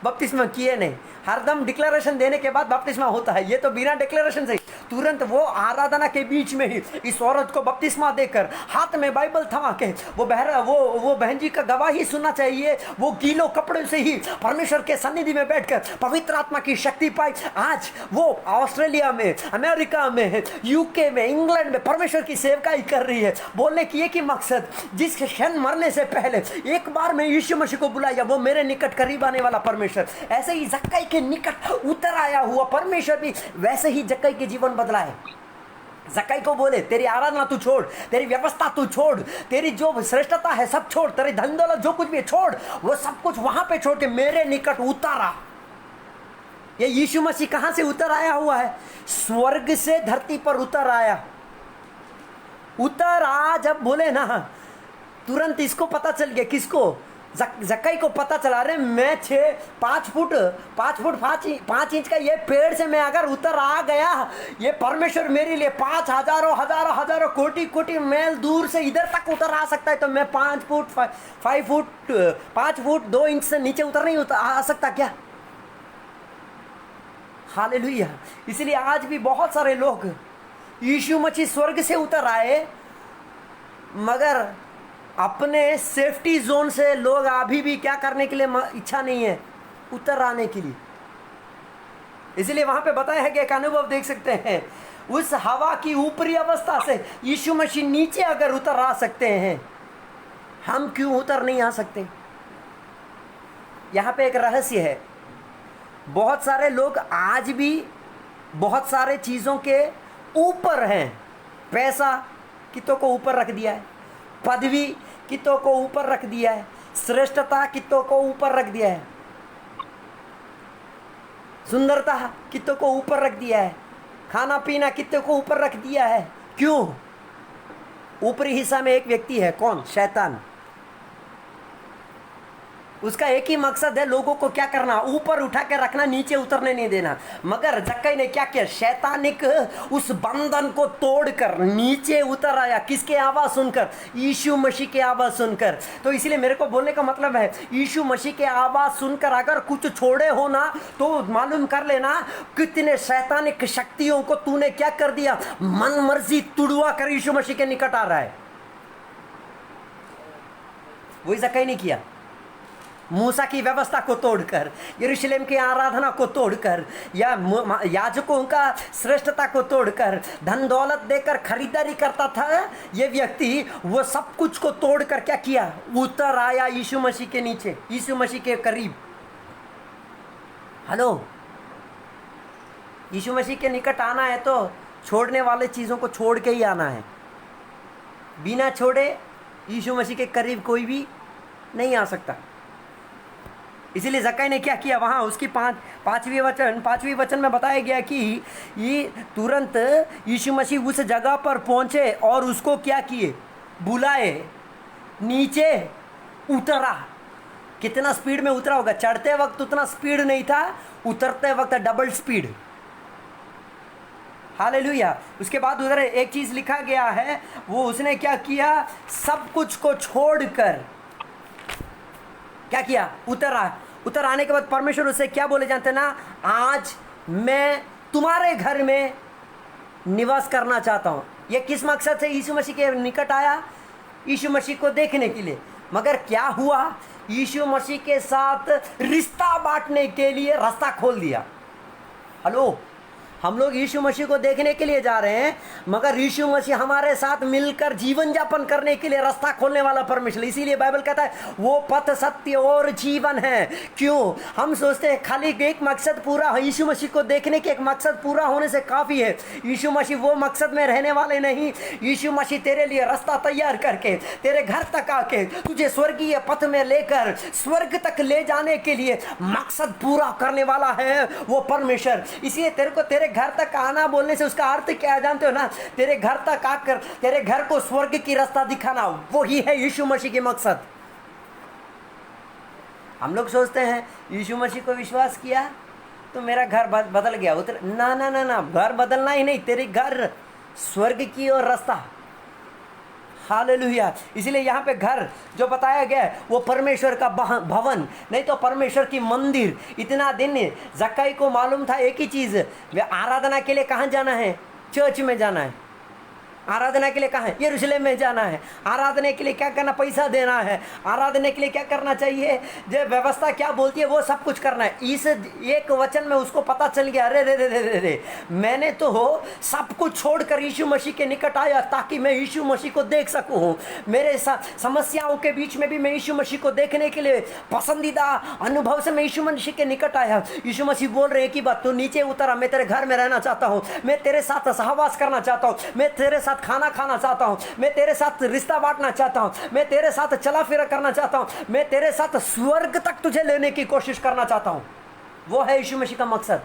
बपतिस्मा किए नहीं, हरदम डिक्लेरेशन देने के बाद बपतिस्मा होता है। ये तो बिना डिक्लेरेशन से तुरंत वो आराधना के बीच में ही इस औरत को बपतिस्मा देकर हाथ में बाइबल थमा के वो बहन जी का गवाही सुनना चाहिए, वो गीलो कपड़े से ही परमेश्वर के सन्निधि में बैठकर पवित्र आत्मा की शक्ति पाई। आज वो ऑस्ट्रेलिया में, अमेरिका में, यूके में, इंग्लैंड में परमेश्वर की सेवकाई कर रही है। बोलने की एक ही मकसद, जिस क्षण मरने से पहले एक बार मैं यीशु मसीह को बुलाया, वो मेरे निकट करीब आने वाला परमेश्वर, ऐसे ही जक्कई के निकट उतर आया हुआ परमेश्वर भी वैसे ही जक्कई के जीवन बदलाए। जक्कई को बोले, तेरी आराधना तू छोड़, तेरी व्यवस्था तू छोड़, तेरी जो श्रेष्ठता है सब छोड़, तेरी धन दौलत जो कुछ भी छोड़, वो सब कुछ वहां पे छोड़ के मेरे निकट उतारा। ये यीशु मसीह कहां से उतर आया हुआ है? स्वर्ग से धरती पर उतर आया। उतर आ जब बोले ना, तुरंत इसको पता चल गया, किसको? जक्कई को पता चला, रहे मैं 5 फुट 5 इंच का ये पेड़ से मैं अगर उतर आ गया, ये परमेश्वर मेरे लिए 5 हजारों कोटि मैल दूर से इधर तक उतर आ सकता है, तो मैं 5 फुट 2 इंच से नीचे उतर नहीं आ सकता क्या? हालेलुया। इसलिए आज भी बहुत सारे लोग, यीशु मसीह स्वर्ग से उतर आए, मगर अपने सेफ्टी जोन से लोग अभी भी क्या करने के लिए इच्छा नहीं है, उतर आने के लिए। इसलिए वहां पे बताया है कि एक अनुभव देख सकते हैं, उस हवा की ऊपरी अवस्था से यीशु मसीह नीचे अगर उतर आ सकते हैं, हम क्यों उतर नहीं आ सकते? यहां पे एक रहस्य है। बहुत सारे लोग आज भी बहुत सारे चीजों के ऊपर हैं। पैसा कितों को ऊपर रख दिया है, पदवी कितों को ऊपर रख दिया है, श्रेष्ठता कितों को ऊपर रख दिया है, सुंदरता कितों को ऊपर रख दिया है, खाना पीना कितों को ऊपर रख दिया है। क्यों? ऊपरी हिस्सा में एक व्यक्ति है, कौन? शैतान। उसका एक ही मकसद है, लोगों को क्या करना? ऊपर उठा के रखना, नीचे उतरने नहीं देना। मगर जक्कई ने क्या किया? शैतानिक उस बंधन को तोड़कर नीचे उतर आया। किसके आवाज सुनकर? यीशु मसीह के आवाज सुनकर। तो इसलिए मेरे को बोलने का मतलब है, यीशु मसीह के आवाज सुनकर अगर कुछ छोड़े हो ना, तो मालूम कर लेना कितने शैतानिक शक्तियों को तूने क्या कर दिया, मन मर्जी तुड़वा कर यीशु मसीह के निकट आ रहा है। वही जक्कई ने किया। मूसा की व्यवस्था को तोड़कर, यरूशलेम की आराधना को तोड़कर, या याजकों का श्रेष्ठता को तोड़कर, धन दौलत देकर खरीदारी करता था ये व्यक्ति, वो सब कुछ को तोड़कर क्या किया? उतर आया यीशु मसीह के नीचे, यीशु मसीह के करीब। हेलो, यीशु मसीह के निकट आना है तो छोड़ने वाले चीज़ों को छोड़ के ही आना है। बिना छोड़े यीशु मसीह के करीब कोई भी नहीं आ सकता। इसीलिए जक्कई ने क्या किया? वहाँ उसकी पांचवी वचन में बताया गया कि ये तुरंत यीशु मसीह उस जगह पर पहुँचे और उसको क्या किए? बुलाए, नीचे उतरा। कितना स्पीड में उतरा होगा? चढ़ते वक्त उतना स्पीड नहीं था, उतरते वक्त डबल स्पीड। हालेलुया। उसके बाद उधर एक चीज़ लिखा गया है, वो उसने क्या किया? सब कुछ को छोड़कर क्या किया? उतरा। उतर आने के बाद परमेश्वर उससे क्या बोले जानते ना? आज मैं तुम्हारे घर में निवास करना चाहता हूँ। ये किस मकसद से यीशु मसीह के निकट आया? यीशु मसीह को देखने के लिए। मगर क्या हुआ? यीशु मसीह के साथ रिश्ता बांटने के लिए रास्ता खोल दिया। हेलो, हम लोग यीशु मसीह को देखने के लिए जा रहे हैं, मगर यीशु मसीह हमारे साथ मिलकर जीवन यापन करने के लिए रास्ता खोलने वाला परमेश्वर। इसीलिए बाइबल कहता है वो पथ सत्य और जीवन है। क्यों? हम सोचते हैं खाली एक मकसद पूरा, यीशु मसीह को देखने के एक मकसद पूरा होने से काफ़ी है। यीशु मसीह वो मकसद में रहने वाले नहीं। यीशु मसीह तेरे लिए रास्ता तैयार करके तेरे घर तक आके तुझे स्वर्गीय पथ में लेकर स्वर्ग तक ले जाने के लिए मकसद पूरा करने वाला है वो परमेश्वर। इसलिए तेरे को तेरे घर तक आना बोलने से उसका अर्थ क्या है जानते हो ना? तेरे घर तक आकर तेरे घर को स्वर्ग की रास्ता दिखाना, वही है यीशु मसीह की मकसद। हम लोग सोचते हैं यीशु मसीह को विश्वास किया तो मेरा घर बदल गया, उतर ना ना ना ना, घर बदलना ही नहीं, तेरे घर स्वर्ग की ओर रास्ता। हालेलुया। इसलिए यहाँ पे घर जो बताया गया है वो परमेश्वर का भवन, नहीं तो परमेश्वर की मंदिर। इतना दिन जक्कई को मालूम था एक ही चीज़, वे आराधना के लिए कहाँ जाना है? चर्च में जाना है। आराधना के लिए कहाँ है? यरूशलेम में जाना है। आराधना के लिए क्या करना? पैसा देना है। आराधना के लिए क्या करना चाहिए? जो व्यवस्था क्या बोलती है वो सब कुछ करना है। इस एक वचन में उसको पता चल गया, अरे रे रे रे रे रे, मैंने तो हो सब कुछ छोड़कर यीशु मसीह के निकट आया ताकि मैं यीशु मसीह को देख सकूँ। मेरे समस्याओं के बीच में भी मैं यीशु मसीह को देखने के लिए पसंदीदा अनुभव से मैं यीशु मसीह के निकट आया। यीशु मसीह बोल रहे हैं कि बात, तू नीचे उतरा, मैं तेरे घर में रहना चाहता हूँ, मैं तेरे साथ सहवास करना चाहता हूँ, मैं तेरे साथ खाना खाना चाहता हूं, मैं तेरे साथ रिश्ता बांटना चाहता हूं, मैं तेरे साथ चला फिरा करना चाहता हूं, मैं तेरे साथ स्वर्ग तक तुझे लेने की कोशिश करना चाहता हूं। वो है यीशु मसीह का मकसद।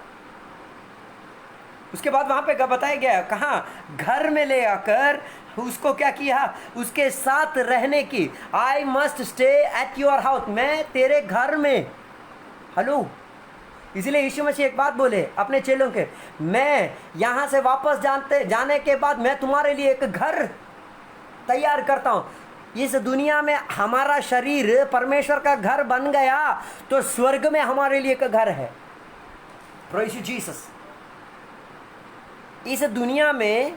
उसके बाद वहां पे बताया गया कहां? घर में ले आकर उसको क्या किया? उसके साथ रहने की। I must stay at your house, मैं तेरे घर में। हेलो, इसलिए यीशु मसीह एक बात बोले अपने चेलों के, मैं यहाँ से वापस जाने के बाद मैं तुम्हारे लिए एक घर तैयार करता हूँ। इस दुनिया में हमारा शरीर परमेश्वर का घर बन गया तो स्वर्ग में हमारे लिए एक घर है। Praise Jesus. इस दुनिया में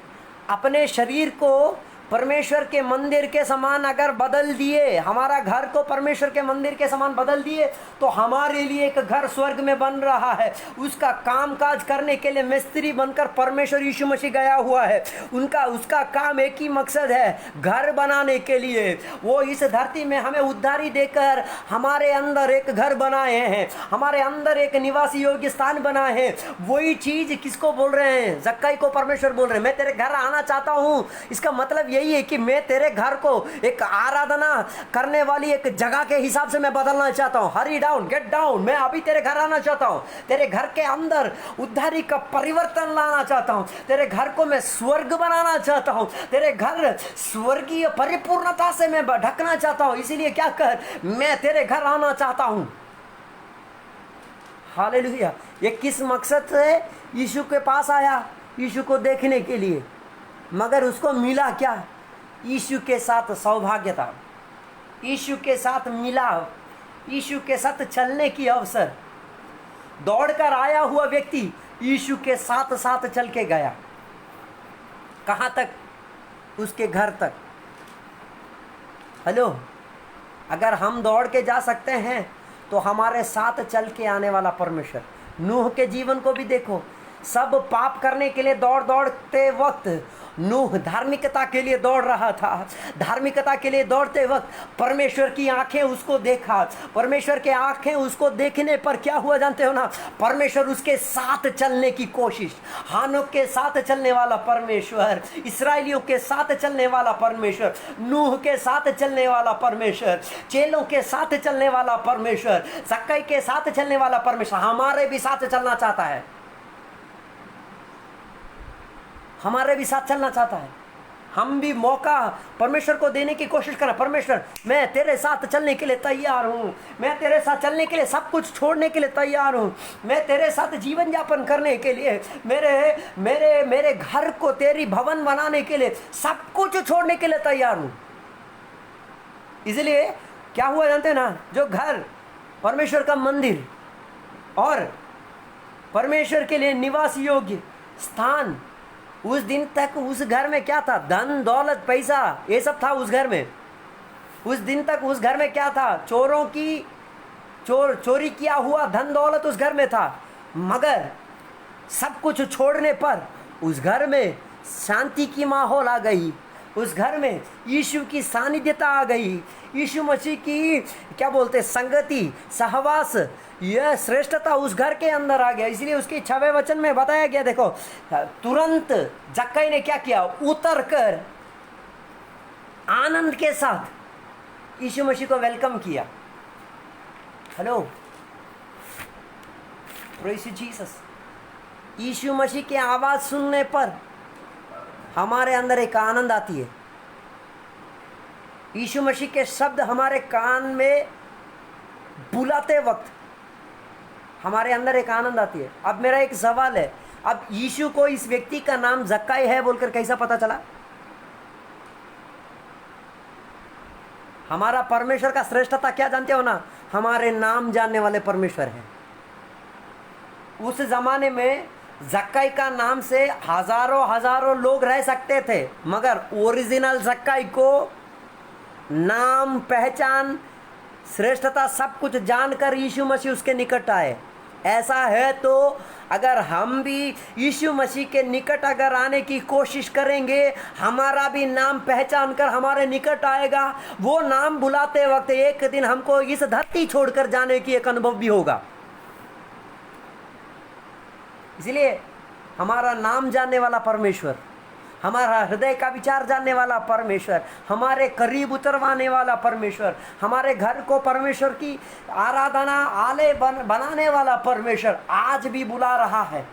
अपने शरीर को परमेश्वर के मंदिर के समान अगर बदल दिए, हमारा घर को परमेश्वर के मंदिर के समान बदल दिए, तो हमारे लिए एक घर स्वर्ग में बन रहा है। उसका कामकाज करने के लिए मिस्त्री बनकर परमेश्वर यीशु मसीह गया हुआ है। उसका काम एक ही मकसद है, घर बनाने के लिए। वो इस धरती में हमें उद्धारी देकर हमारे अंदर एक घर बनाए हैं, हमारे अंदर एक निवासी योग्य स्थान बनाए हैं। वही चीज किसको बोल रहे हैं? जक्कई को परमेश्वर बोल रहे हैं, मैं तेरे घर आना चाहता हूँ। इसका मतलब यही है कि मैं तेरे घर को एक आराधना करने वाली एक जगह के हिसाब से मैं बदलना चाहता हूं। हरी डाउन, गेट डाउन। मैं अभी तेरे घर आना चाहता हूं, तेरे घर के अंदर उद्धारी का परिवर्तन लाना चाहता हूं, तेरे घर को मैं स्वर्ग बनाना चाहता हूं, तेरे घर स्वर्गीय परिपूर्णता से मैं ढकना चाहता हूं। इसीलिए क्या कर, मैं तेरे घर आना चाहता हूं। हालेलुया। ये किस मकसद से यीशु के पास आया? यीशु को देखने के लिए। मगर उसको मिला क्या? यीशु के साथ सौभाग्यता, यीशु के साथ मिलाव, यीशु के साथ चलने की अवसर। दौड़कर आया हुआ व्यक्ति यीशु के साथ साथ चल के गया। कहाँ तक? उसके घर तक। हेलो, अगर हम दौड़ के जा सकते हैं तो हमारे साथ चल के आने वाला परमेश्वर। नूह के जीवन को भी देखो, सब पाप करने के लिए दौड़ते वक्त नूह धार्मिकता के लिए दौड़ रहा था। धार्मिकता के लिए दौड़ते वक्त परमेश्वर की आंखें उसको देखा। परमेश्वर के आंखें उसको देखने पर क्या हुआ जानते हो ना? परमेश्वर उसके साथ चलने की कोशिश। हानोक के साथ चलने वाला परमेश्वर, इस्राएलियों के साथ चलने वाला परमेश्वर, नूह के साथ चलने वाला परमेश्वर, चेलों के साथ चलने वाला परमेश्वर, जक्कई के साथ चलने वाला परमेश्वर हमारे भी साथ चलना चाहता है। हमारे भी साथ चलना चाहता है। हम भी मौका परमेश्वर को देने की कोशिश करें। परमेश्वर, मैं तेरे साथ चलने के लिए तैयार हूँ, मैं तेरे साथ चलने के लिए सब कुछ छोड़ने के लिए तैयार हूँ, मैं तेरे साथ जीवन यापन करने के लिए, मेरे मेरे मेरे घर को तेरी भवन बनाने के लिए सब कुछ छोड़ने के लिए तैयार हूँ। इसलिए क्या हुआ जानते हैं ना? जो घर परमेश्वर का मंदिर और परमेश्वर के लिए निवास योग्य स्थान, उस दिन तक उस घर में क्या था? धन दौलत पैसा ये सब था उस घर में। उस दिन तक उस घर में क्या था? चोरों की चोरी किया हुआ धन दौलत उस घर में था। मगर सब कुछ छोड़ने पर उस घर में शांति की माहौल आ गई, उस घर में यीशु की सानिध्यता आ गई, यीशु मसीह की क्या बोलते संगति, सहवास, यह श्रेष्ठता उस घर के अंदर आ गया। इसलिए उसके 6वें वचन में बताया गया, देखो तुरंत जक्कई ने क्या किया, उतर कर आनंद के साथ यीशु मसीह को वेलकम किया। Hello, praise Jesus. Yeshu Masih की आवाज़ सुनने पर हमारे अंदर एक आनंद आती है। यीशु मसीह के शब्द हमारे कान में बुलाते वक्त हमारे अंदर एक आनंद आती है। अब मेरा एक सवाल है, अब यीशु को इस व्यक्ति का नाम जक्कई है बोलकर कैसा पता चला? हमारा परमेश्वर का श्रेष्ठता क्या जानते हो ना? हमारे नाम जानने वाले परमेश्वर हैं। उस जमाने में जक्कई का नाम से हजारों हजारों लोग रह सकते थे, मगर ओरिजिनल जक्कई को नाम, पहचान, श्रेष्ठता सब कुछ जानकर यीशु मसीह उसके निकट आए। ऐसा है तो अगर हम भी यीशु मसीह के निकट अगर आने की कोशिश करेंगे, हमारा भी नाम पहचान कर हमारे निकट आएगा। वो नाम बुलाते वक्त एक दिन हमको इस धरती छोड़कर जाने की एक अनुभव भी होगा। इसलिए हमारा नाम जानने वाला परमेश्वर, हमारा हृदय का विचार जानने वाला परमेश्वर, हमारे करीब उतरवाने वाला परमेश्वर, हमारे घर को परमेश्वर की आराधना आलय बनाने वाला परमेश्वर आज भी बुला रहा है,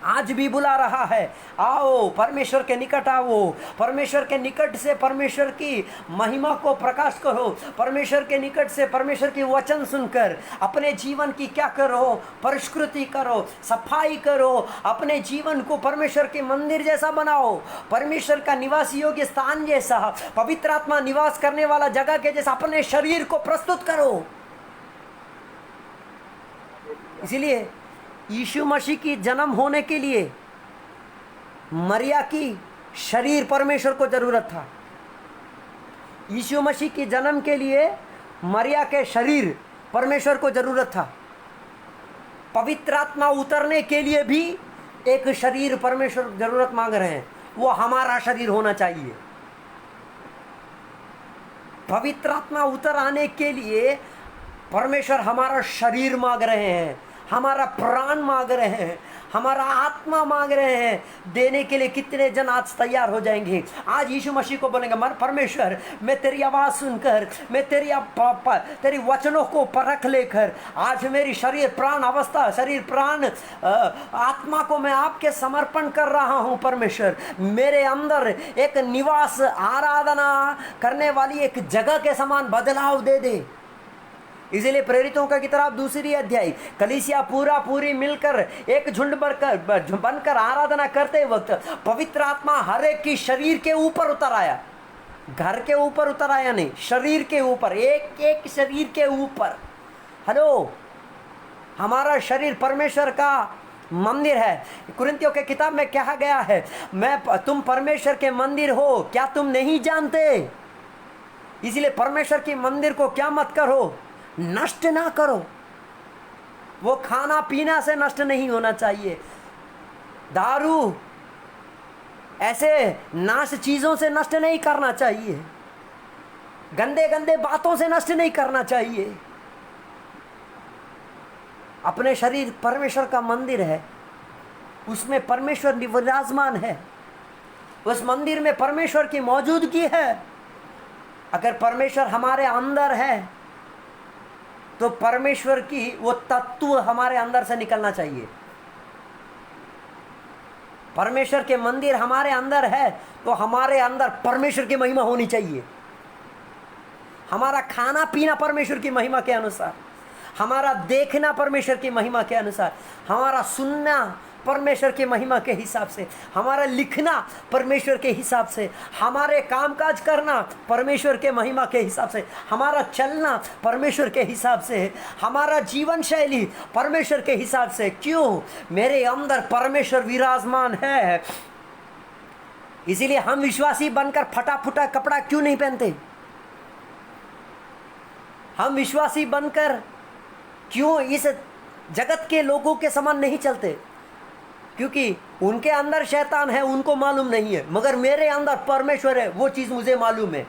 आज भी बुला रहा है। आओ परमेश्वर के निकट आओ, परमेश्वर के निकट से परमेश्वर की महिमा को प्रकाश करो, परमेश्वर के निकट से परमेश्वर की वचन सुनकर अपने जीवन की क्या करो, परिष्कृति करो, सफाई करो, अपने जीवन को परमेश्वर के मंदिर जैसा बनाओ, परमेश्वर का निवास योग्य स्थान जैसा, पवित्र आत्मा निवास करने वाला जगह के जैसा अपने शरीर को प्रस्तुत करो। इसीलिए यीशु मसीह की जन्म होने के लिए मरिया की शरीर परमेश्वर को जरूरत था। यीशु मसीह की जन्म के लिए मरिया के शरीर परमेश्वर को जरूरत था। पवित्र आत्मा उतरने के लिए भी एक शरीर परमेश्वर जरूरत मांग रहे हैं, वो हमारा शरीर होना चाहिए। पवित्र आत्मा उतर आने के लिए परमेश्वर हमारा शरीर मांग रहे हैं, हमारा प्राण मांग रहे हैं, हमारा आत्मा मांग रहे हैं। देने के लिए कितने जन आज तैयार हो जाएंगे? आज यीशु मसीह को बोलेंगे, मर परमेश्वर मैं तेरी आवाज़ सुनकर, मैं तेरी वचनों को परख लेकर आज मेरी शरीर प्राण अवस्था, शरीर प्राण आत्मा को मैं आपके समर्पण कर रहा हूँ। परमेश्वर मेरे अंदर एक निवास, आराधना करने वाली एक जगह के समान बदलाव दे दे। इसलिए प्रेरितों का किताब 2 अध्याय, कलीसिया पूरी मिलकर एक झुंड बनकर आराधना करते वक्त पवित्र आत्मा हर एक की शरीर के ऊपर उतर आया। घर के ऊपर उतर आया नहीं, शरीर के ऊपर, एक एक शरीर के ऊपर। हेलो, हमारा शरीर परमेश्वर का मंदिर है। कुरिन्थियों के किताब में कहा गया है, तुम परमेश्वर के मंदिर हो, क्या तुम नहीं जानते? इसलिए परमेश्वर के मंदिर को क्या मत करो, नष्ट ना करो। वो खाना पीना से नष्ट नहीं होना चाहिए, दारू ऐसे नाश चीजों से नष्ट नहीं करना चाहिए, गंदे गंदे बातों से नष्ट नहीं करना चाहिए। अपने शरीर परमेश्वर का मंदिर है, उसमें परमेश्वर विराजमान है, उस मंदिर में परमेश्वर की मौजूदगी है। अगर परमेश्वर हमारे अंदर है तो परमेश्वर की वो तत्व हमारे अंदर से निकलना चाहिए। परमेश्वर के मंदिर हमारे अंदर है तो हमारे अंदर परमेश्वर की महिमा होनी चाहिए। हमारा खाना पीना परमेश्वर की महिमा के अनुसार, हमारा देखना परमेश्वर की महिमा के अनुसार, हमारा सुनना परमेश्वर की महिमा के हिसाब से, हमारा लिखना परमेश्वर के हिसाब से, हमारे कामकाज करना परमेश्वर के महिमा के हिसाब से, हमारा चलना परमेश्वर के हिसाब से, हमारा जीवन शैली परमेश्वर के हिसाब से। क्यों? मेरे अंदर परमेश्वर विराजमान है। इसीलिए हम विश्वासी बनकर फटा फुटा कपड़ा क्यों नहीं पहनते? हम विश्वासी बनकर क्यों इस जगत के लोगों के समान नहीं चलते, क्योंकि उनके अंदर शैतान है, उनको मालूम नहीं है, मगर मेरे अंदर परमेश्वर है, वो चीज़ मुझे मालूम है।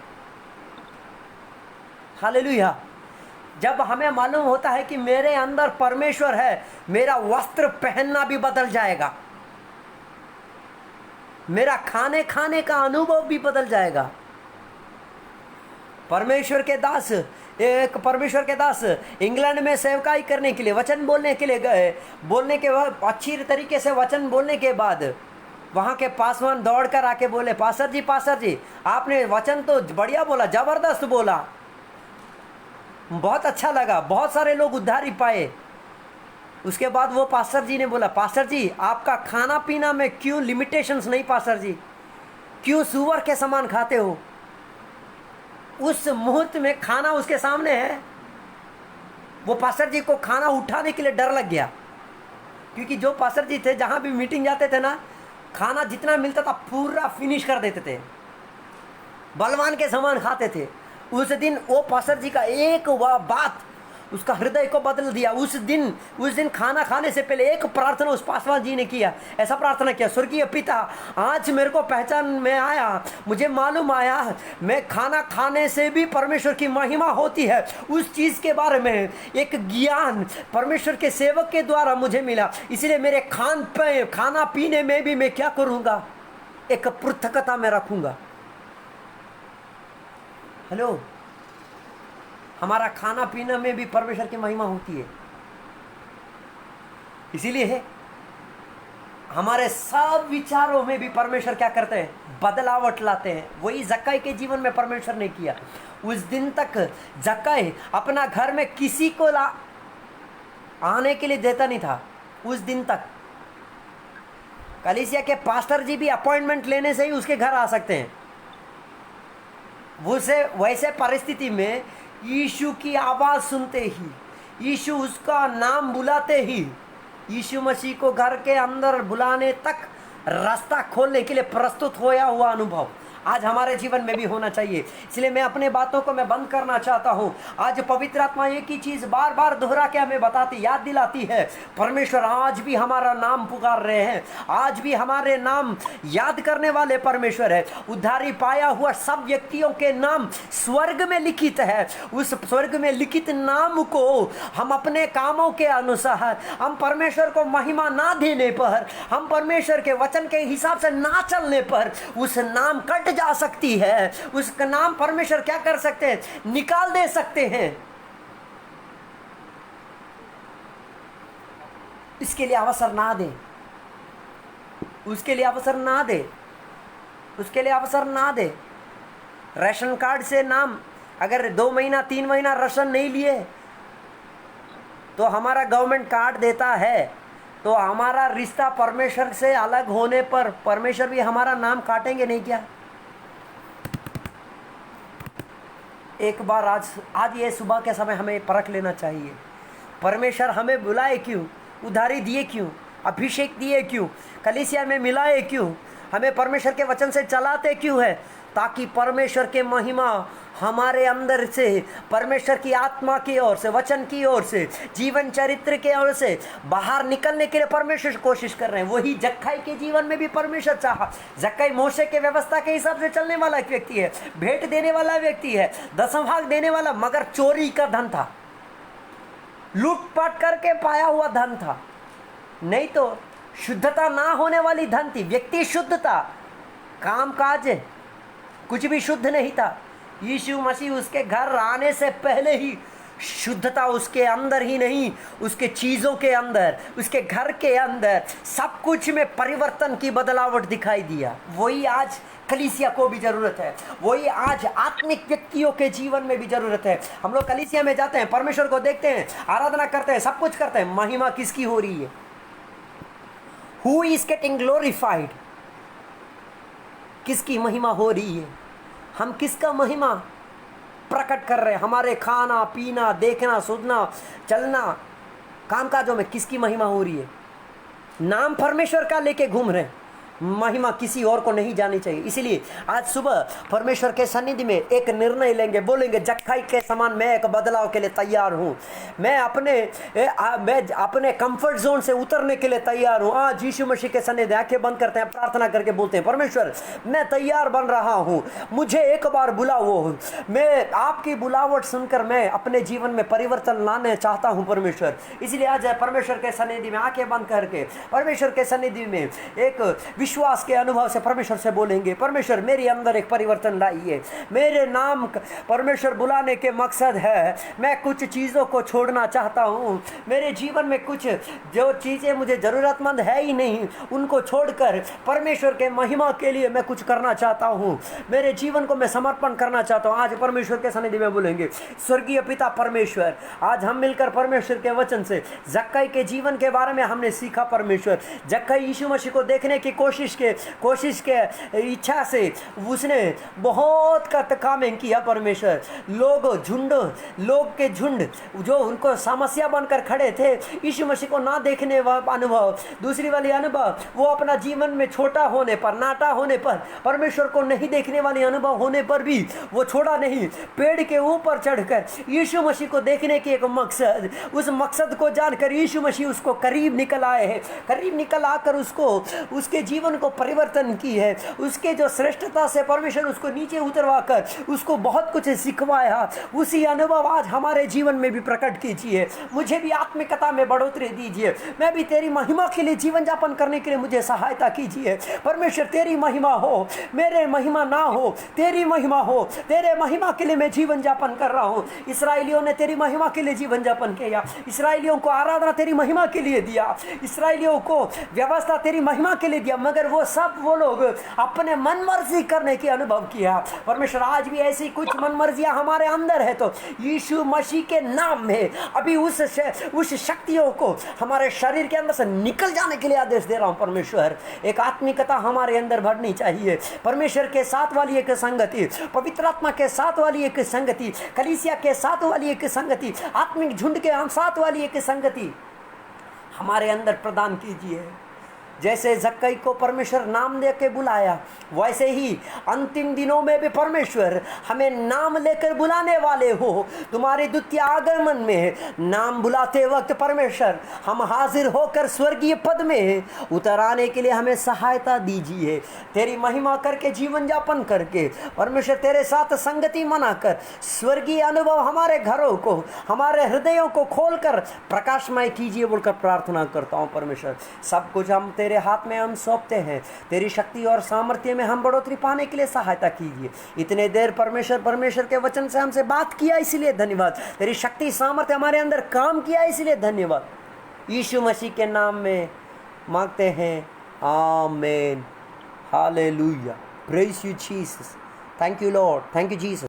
हालेलुया। जब हमें मालूम होता है कि मेरे अंदर परमेश्वर है, मेरा वस्त्र पहनना भी बदल जाएगा, मेरा खाने खाने का अनुभव भी बदल जाएगा। परमेश्वर के दास इंग्लैंड में सेवकाई करने के लिए, वचन बोलने के लिए गए। बोलने के बाद अच्छी तरीके से वचन बोलने के बाद वहाँ के पासवान दौड़ कर आके बोले, पास्टर जी आपने वचन तो बढ़िया बोला, ज़बरदस्त बोला, बहुत अच्छा लगा, बहुत सारे लोग उद्धारी पाए। उसके बाद वो पास्टर जी ने बोला, पास्टर जी आपका खाना पीना में क्यों लिमिटेशंस नहीं, पास्टर जी क्यों सुअर के समान खाते हो? उस मुहूर्त में खाना उसके सामने है, वो पास्टर जी को खाना उठाने के लिए डर लग गया, क्योंकि जो पास्टर जी थे जहाँ भी मीटिंग जाते थे ना, खाना जितना मिलता था पूरा फिनिश कर देते थे, बलवान के समान खाते थे। उस दिन वो पास्टर जी का एक बात उसका हृदय को बदल दिया। उस दिन खाना खाने से पहले एक प्रार्थना उस पासवान जी ने किया, ऐसा प्रार्थना किया, स्वर्गीय पिता, आज मेरे को पहचान में आया, मुझे मालूम आया, मैं खाना खाने से भी परमेश्वर की महिमा होती है। उस चीज़ के बारे में एक ज्ञान परमेश्वर के सेवक के द्वारा मुझे मिला, इसलिए मेरे खाना पीने में भी मैं क्या करूँगा, एक पृथकता में रखूँगा। हेलो, हमारा खाना पीना में भी परमेश्वर की महिमा होती है, इसीलिए हमारे सब विचारों में भी परमेश्वर क्या करते हैं, बदलावट लाते हैं। वही जक्कई के जीवन में परमेश्वर ने किया। उस दिन तक जक्कई अपना घर में किसी को आने के लिए देता नहीं था। उस दिन तक कलीसिया के पास्टर जी भी अपॉइंटमेंट लेने से ही उसके घर आ सकते हैं। वैसे परिस्थिति में यीशु की आवाज़ सुनते ही, यीशु उसका नाम बुलाते ही, यीशु मसीह को घर के अंदर बुलाने तक रास्ता खोलने के लिए प्रस्तुत होया हुआ अनुभव आज हमारे जीवन में भी होना चाहिए। इसलिए मैं अपने बातों को मैं बंद करना चाहता हूँ। आज पवित्र आत्मा एक ही चीज़ बार बार दोहरा के हमें बताती, याद दिलाती है, परमेश्वर आज भी हमारा नाम पुकार रहे हैं, आज भी हमारे नाम याद करने वाले परमेश्वर है। उद्धारी पाया हुआ सब व्यक्तियों के नाम स्वर्ग में लिखित है। उस स्वर्ग में लिखित नाम को हम अपने कामों के अनुसार, हम परमेश्वर को महिमा ना देने पर, हम परमेश्वर के वचन के हिसाब से ना चलने पर उस नाम कट जा सकती है। उसका नाम परमेश्वर क्या कर सकते हैं, निकाल दे सकते हैं। इसके लिए अवसर ना दे, उसके लिए अवसर ना दे, उसके लिए अवसर ना दे। राशन कार्ड से नाम, अगर 2 महीना 3 महीना राशन नहीं लिए तो हमारा गवर्नमेंट कार्ड देता है, तो हमारा रिश्ता परमेश्वर से अलग होने पर परमेश्वर भी हमारा नाम काटेंगे नहीं क्या? एक बार आज ये सुबह के समय हमें परख लेना चाहिए, परमेश्वर हमें बुलाए क्यों, उधारी दिए क्यों, अभिषेक दिए क्यों, कलीसिया में मिलाए क्यों, हमें परमेश्वर के वचन से चलाते क्यों है? ताकि परमेश्वर के महिमा हमारे अंदर से, परमेश्वर की आत्मा की ओर से, वचन की ओर से, जीवन चरित्र के ओर से बाहर निकलने के लिए परमेश्वर कोशिश कर रहे हैं। वही जक्कई के जीवन में भी परमेश्वर चाहा। जक्कई मोशे के व्यवस्था के हिसाब से चलने वाला एक व्यक्ति है, भेंट देने वाला व्यक्ति है, 10वां भाग देने वाला, मगर चोरी का धन था, लूटपाट करके पाया हुआ धन था, नहीं तो शुद्धता ना होने वाली धन थी। व्यक्ति शुद्ध था, काम काज कुछ भी शुद्ध नहीं था। यीशु मसीह उसके घर आने से पहले ही शुद्धता उसके अंदर ही नहीं, उसके चीज़ों के अंदर, उसके घर के अंदर सब कुछ में परिवर्तन की बदलावट दिखाई दिया। वही आज कलीसिया को भी ज़रूरत है, वही आज आत्मिक व्यक्तियों के जीवन में भी ज़रूरत है। हम लोग कलीसिया में जाते हैं, परमेश्वर को देखते हैं, आराधना करते हैं, सब कुछ करते हैं, महिमा किसकी हो रही है? Who is getting glorified? किसकी महिमा हो रही है? हम किसका महिमा प्रकट कर रहे हैं? हमारे खाना पीना, देखना सुनना चलना कामकाजों में किसकी महिमा हो रही है? नाम परमेश्वर का लेके घूम रहे हैं, महिमा किसी और को नहीं जानी चाहिए। इसीलिए आज सुबह परमेश्वर के सन्निधि में एक निर्णय लेंगे, बोलेंगे जक्कई के समान मैं एक बदलाव के लिए तैयार हूँ। मैं अपने कंफर्ट जोन से उतरने के लिए तैयार हूँ। आज यीशु मसीह के सन्निधि आंखें बंद करते हैं, प्रार्थना करके बोलते हैं, परमेश्वर मैं तैयार बन रहा हूँ, मुझे एक बार बुलाओ। मैं आपकी बुलावट सुनकर मैं अपने जीवन में परिवर्तन लाने चाहता हूँ परमेश्वर। इसलिए आज परमेश्वर के सन्निधि में आंखें बंद करके परमेश्वर के सन्निधि में एक विश्वास के अनुभव से परमेश्वर से बोलेंगे, परमेश्वर मेरे अंदर एक परिवर्तन लाइए। मेरे नाम परमेश्वर बुलाने के मकसद है, मैं कुछ चीज़ों को छोड़ना चाहता हूँ। मेरे जीवन में कुछ जो चीज़ें मुझे ज़रूरतमंद है ही नहीं उनको छोड़कर परमेश्वर के महिमा के लिए मैं कुछ करना चाहता हूँ। मेरे जीवन को मैं समर्पण करना चाहता हूँ। आज परमेश्वर के सन्निधि में बोलेंगे, स्वर्गीय पिता परमेश्वर, आज हम मिलकर परमेश्वर के वचन से जक्कई के जीवन के बारे में हमने सीखा। परमेश्वर जक्कई यीशु मसीह को देखने की कोशिश के इच्छा से उसने बहुत कामें किया परमेश्वर। लोग के झुंड जो उनको समस्या बनकर खड़े थे, यीशु मसीह को ना देखने वाला अनुभव, दूसरी वाली अनुभव, वो अपना जीवन में छोटा होने पर, नाटा होने पर, परमेश्वर को नहीं देखने वाली अनुभव होने पर भी वो छोड़ा नहीं। पेड़ के ऊपर चढ़कर यीशु मसीह को देखने की एक मकसद, उस मकसद को जानकर यीशु मसीह उसको करीब निकल आए हैं। करीब निकल आकर उसके जीवन को परिवर्तन की है। उसके जो श्रेष्ठता से परमेश्वर उसको नीचे उतरवा कर उसको बहुत कुछ सिखवाया। उसी अनुभव आज हमारे जीवन में भी प्रकट कीजिए। मुझे भी आत्मिकता में बढ़ोतरी दीजिए। मैं भी तेरी महिमा के लिए जीवन यापन करने के लिए मुझे सहायता कीजिए। परमेश्वर तेरी महिमा हो, मेरे महिमा ना हो, तेरी महिमा हो। तेरे महिमा के लिए मैं जीवन यापन कर रहा हूँ। इसराइलियों ने तेरी महिमा के लिए जीवन यापन किया। इसराइलियों को आराधना तेरी महिमा के लिए दिया। इसराइलियों को व्यवस्था तेरी महिमा के लिए दिया, मगर वो लोग अपने मन मर्जी करने की अनुभव किया। परमेश्वर आज भी ऐसी कुछ मन मर्जियां हमारे अंदर है तो यीशु मसीह के नाम में अभी उस शक्तियों को हमारे शरीर के अंदर से निकल जाने के लिए आदेश दे रहा हूं। परमेश्वर एक आत्मिकता हमारे अंदर बढ़नी चाहिए। परमेश्वर के साथ वाली एक संगति, पवित्र आत्मा के साथ वाली एक संगति, कलीसिया के साथ वाली एक संगति, आत्मिक झुंड के हम साथ वाली एक संगति हमारे अंदर प्रदान कीजिए। जैसे जक्कई को परमेश्वर नाम लेकर बुलाया, वैसे ही अंतिम दिनों में भी परमेश्वर हमें नाम लेकर बुलाने वाले हो। तुम्हारे द्वितीय आगमन में नाम बुलाते वक्त परमेश्वर हम हाजिर होकर स्वर्गीय पद में उतर आने के लिए हमें सहायता दीजिए। तेरी महिमा करके जीवन यापन करके परमेश्वर तेरे साथ संगति मनाकर स्वर्गीय अनुभव हमारे घरों को, हमारे हृदयों को खोलकर प्रकाशमय कीजिए बोलकर प्रार्थना करता हूँ। परमेश्वर सब कुछ हम तेरे हाथ में हम सौंपते हैं। तेरी शक्ति और सामर्थ्य में हम बढ़ोतरी पाने के लिए सहायता कीजिए। इतने देर परमेश्वर के वचन से हमसे बात किया इसलिए धन्यवाद। तेरी शक्ति सामर्थ्य हमारे अंदर काम किया इसलिए धन्यवाद। यीशु मसीह के नाम में मांगते हैं, आमीन, hallelujah, praise you Jesus, thank you Lord, thank you Jesus.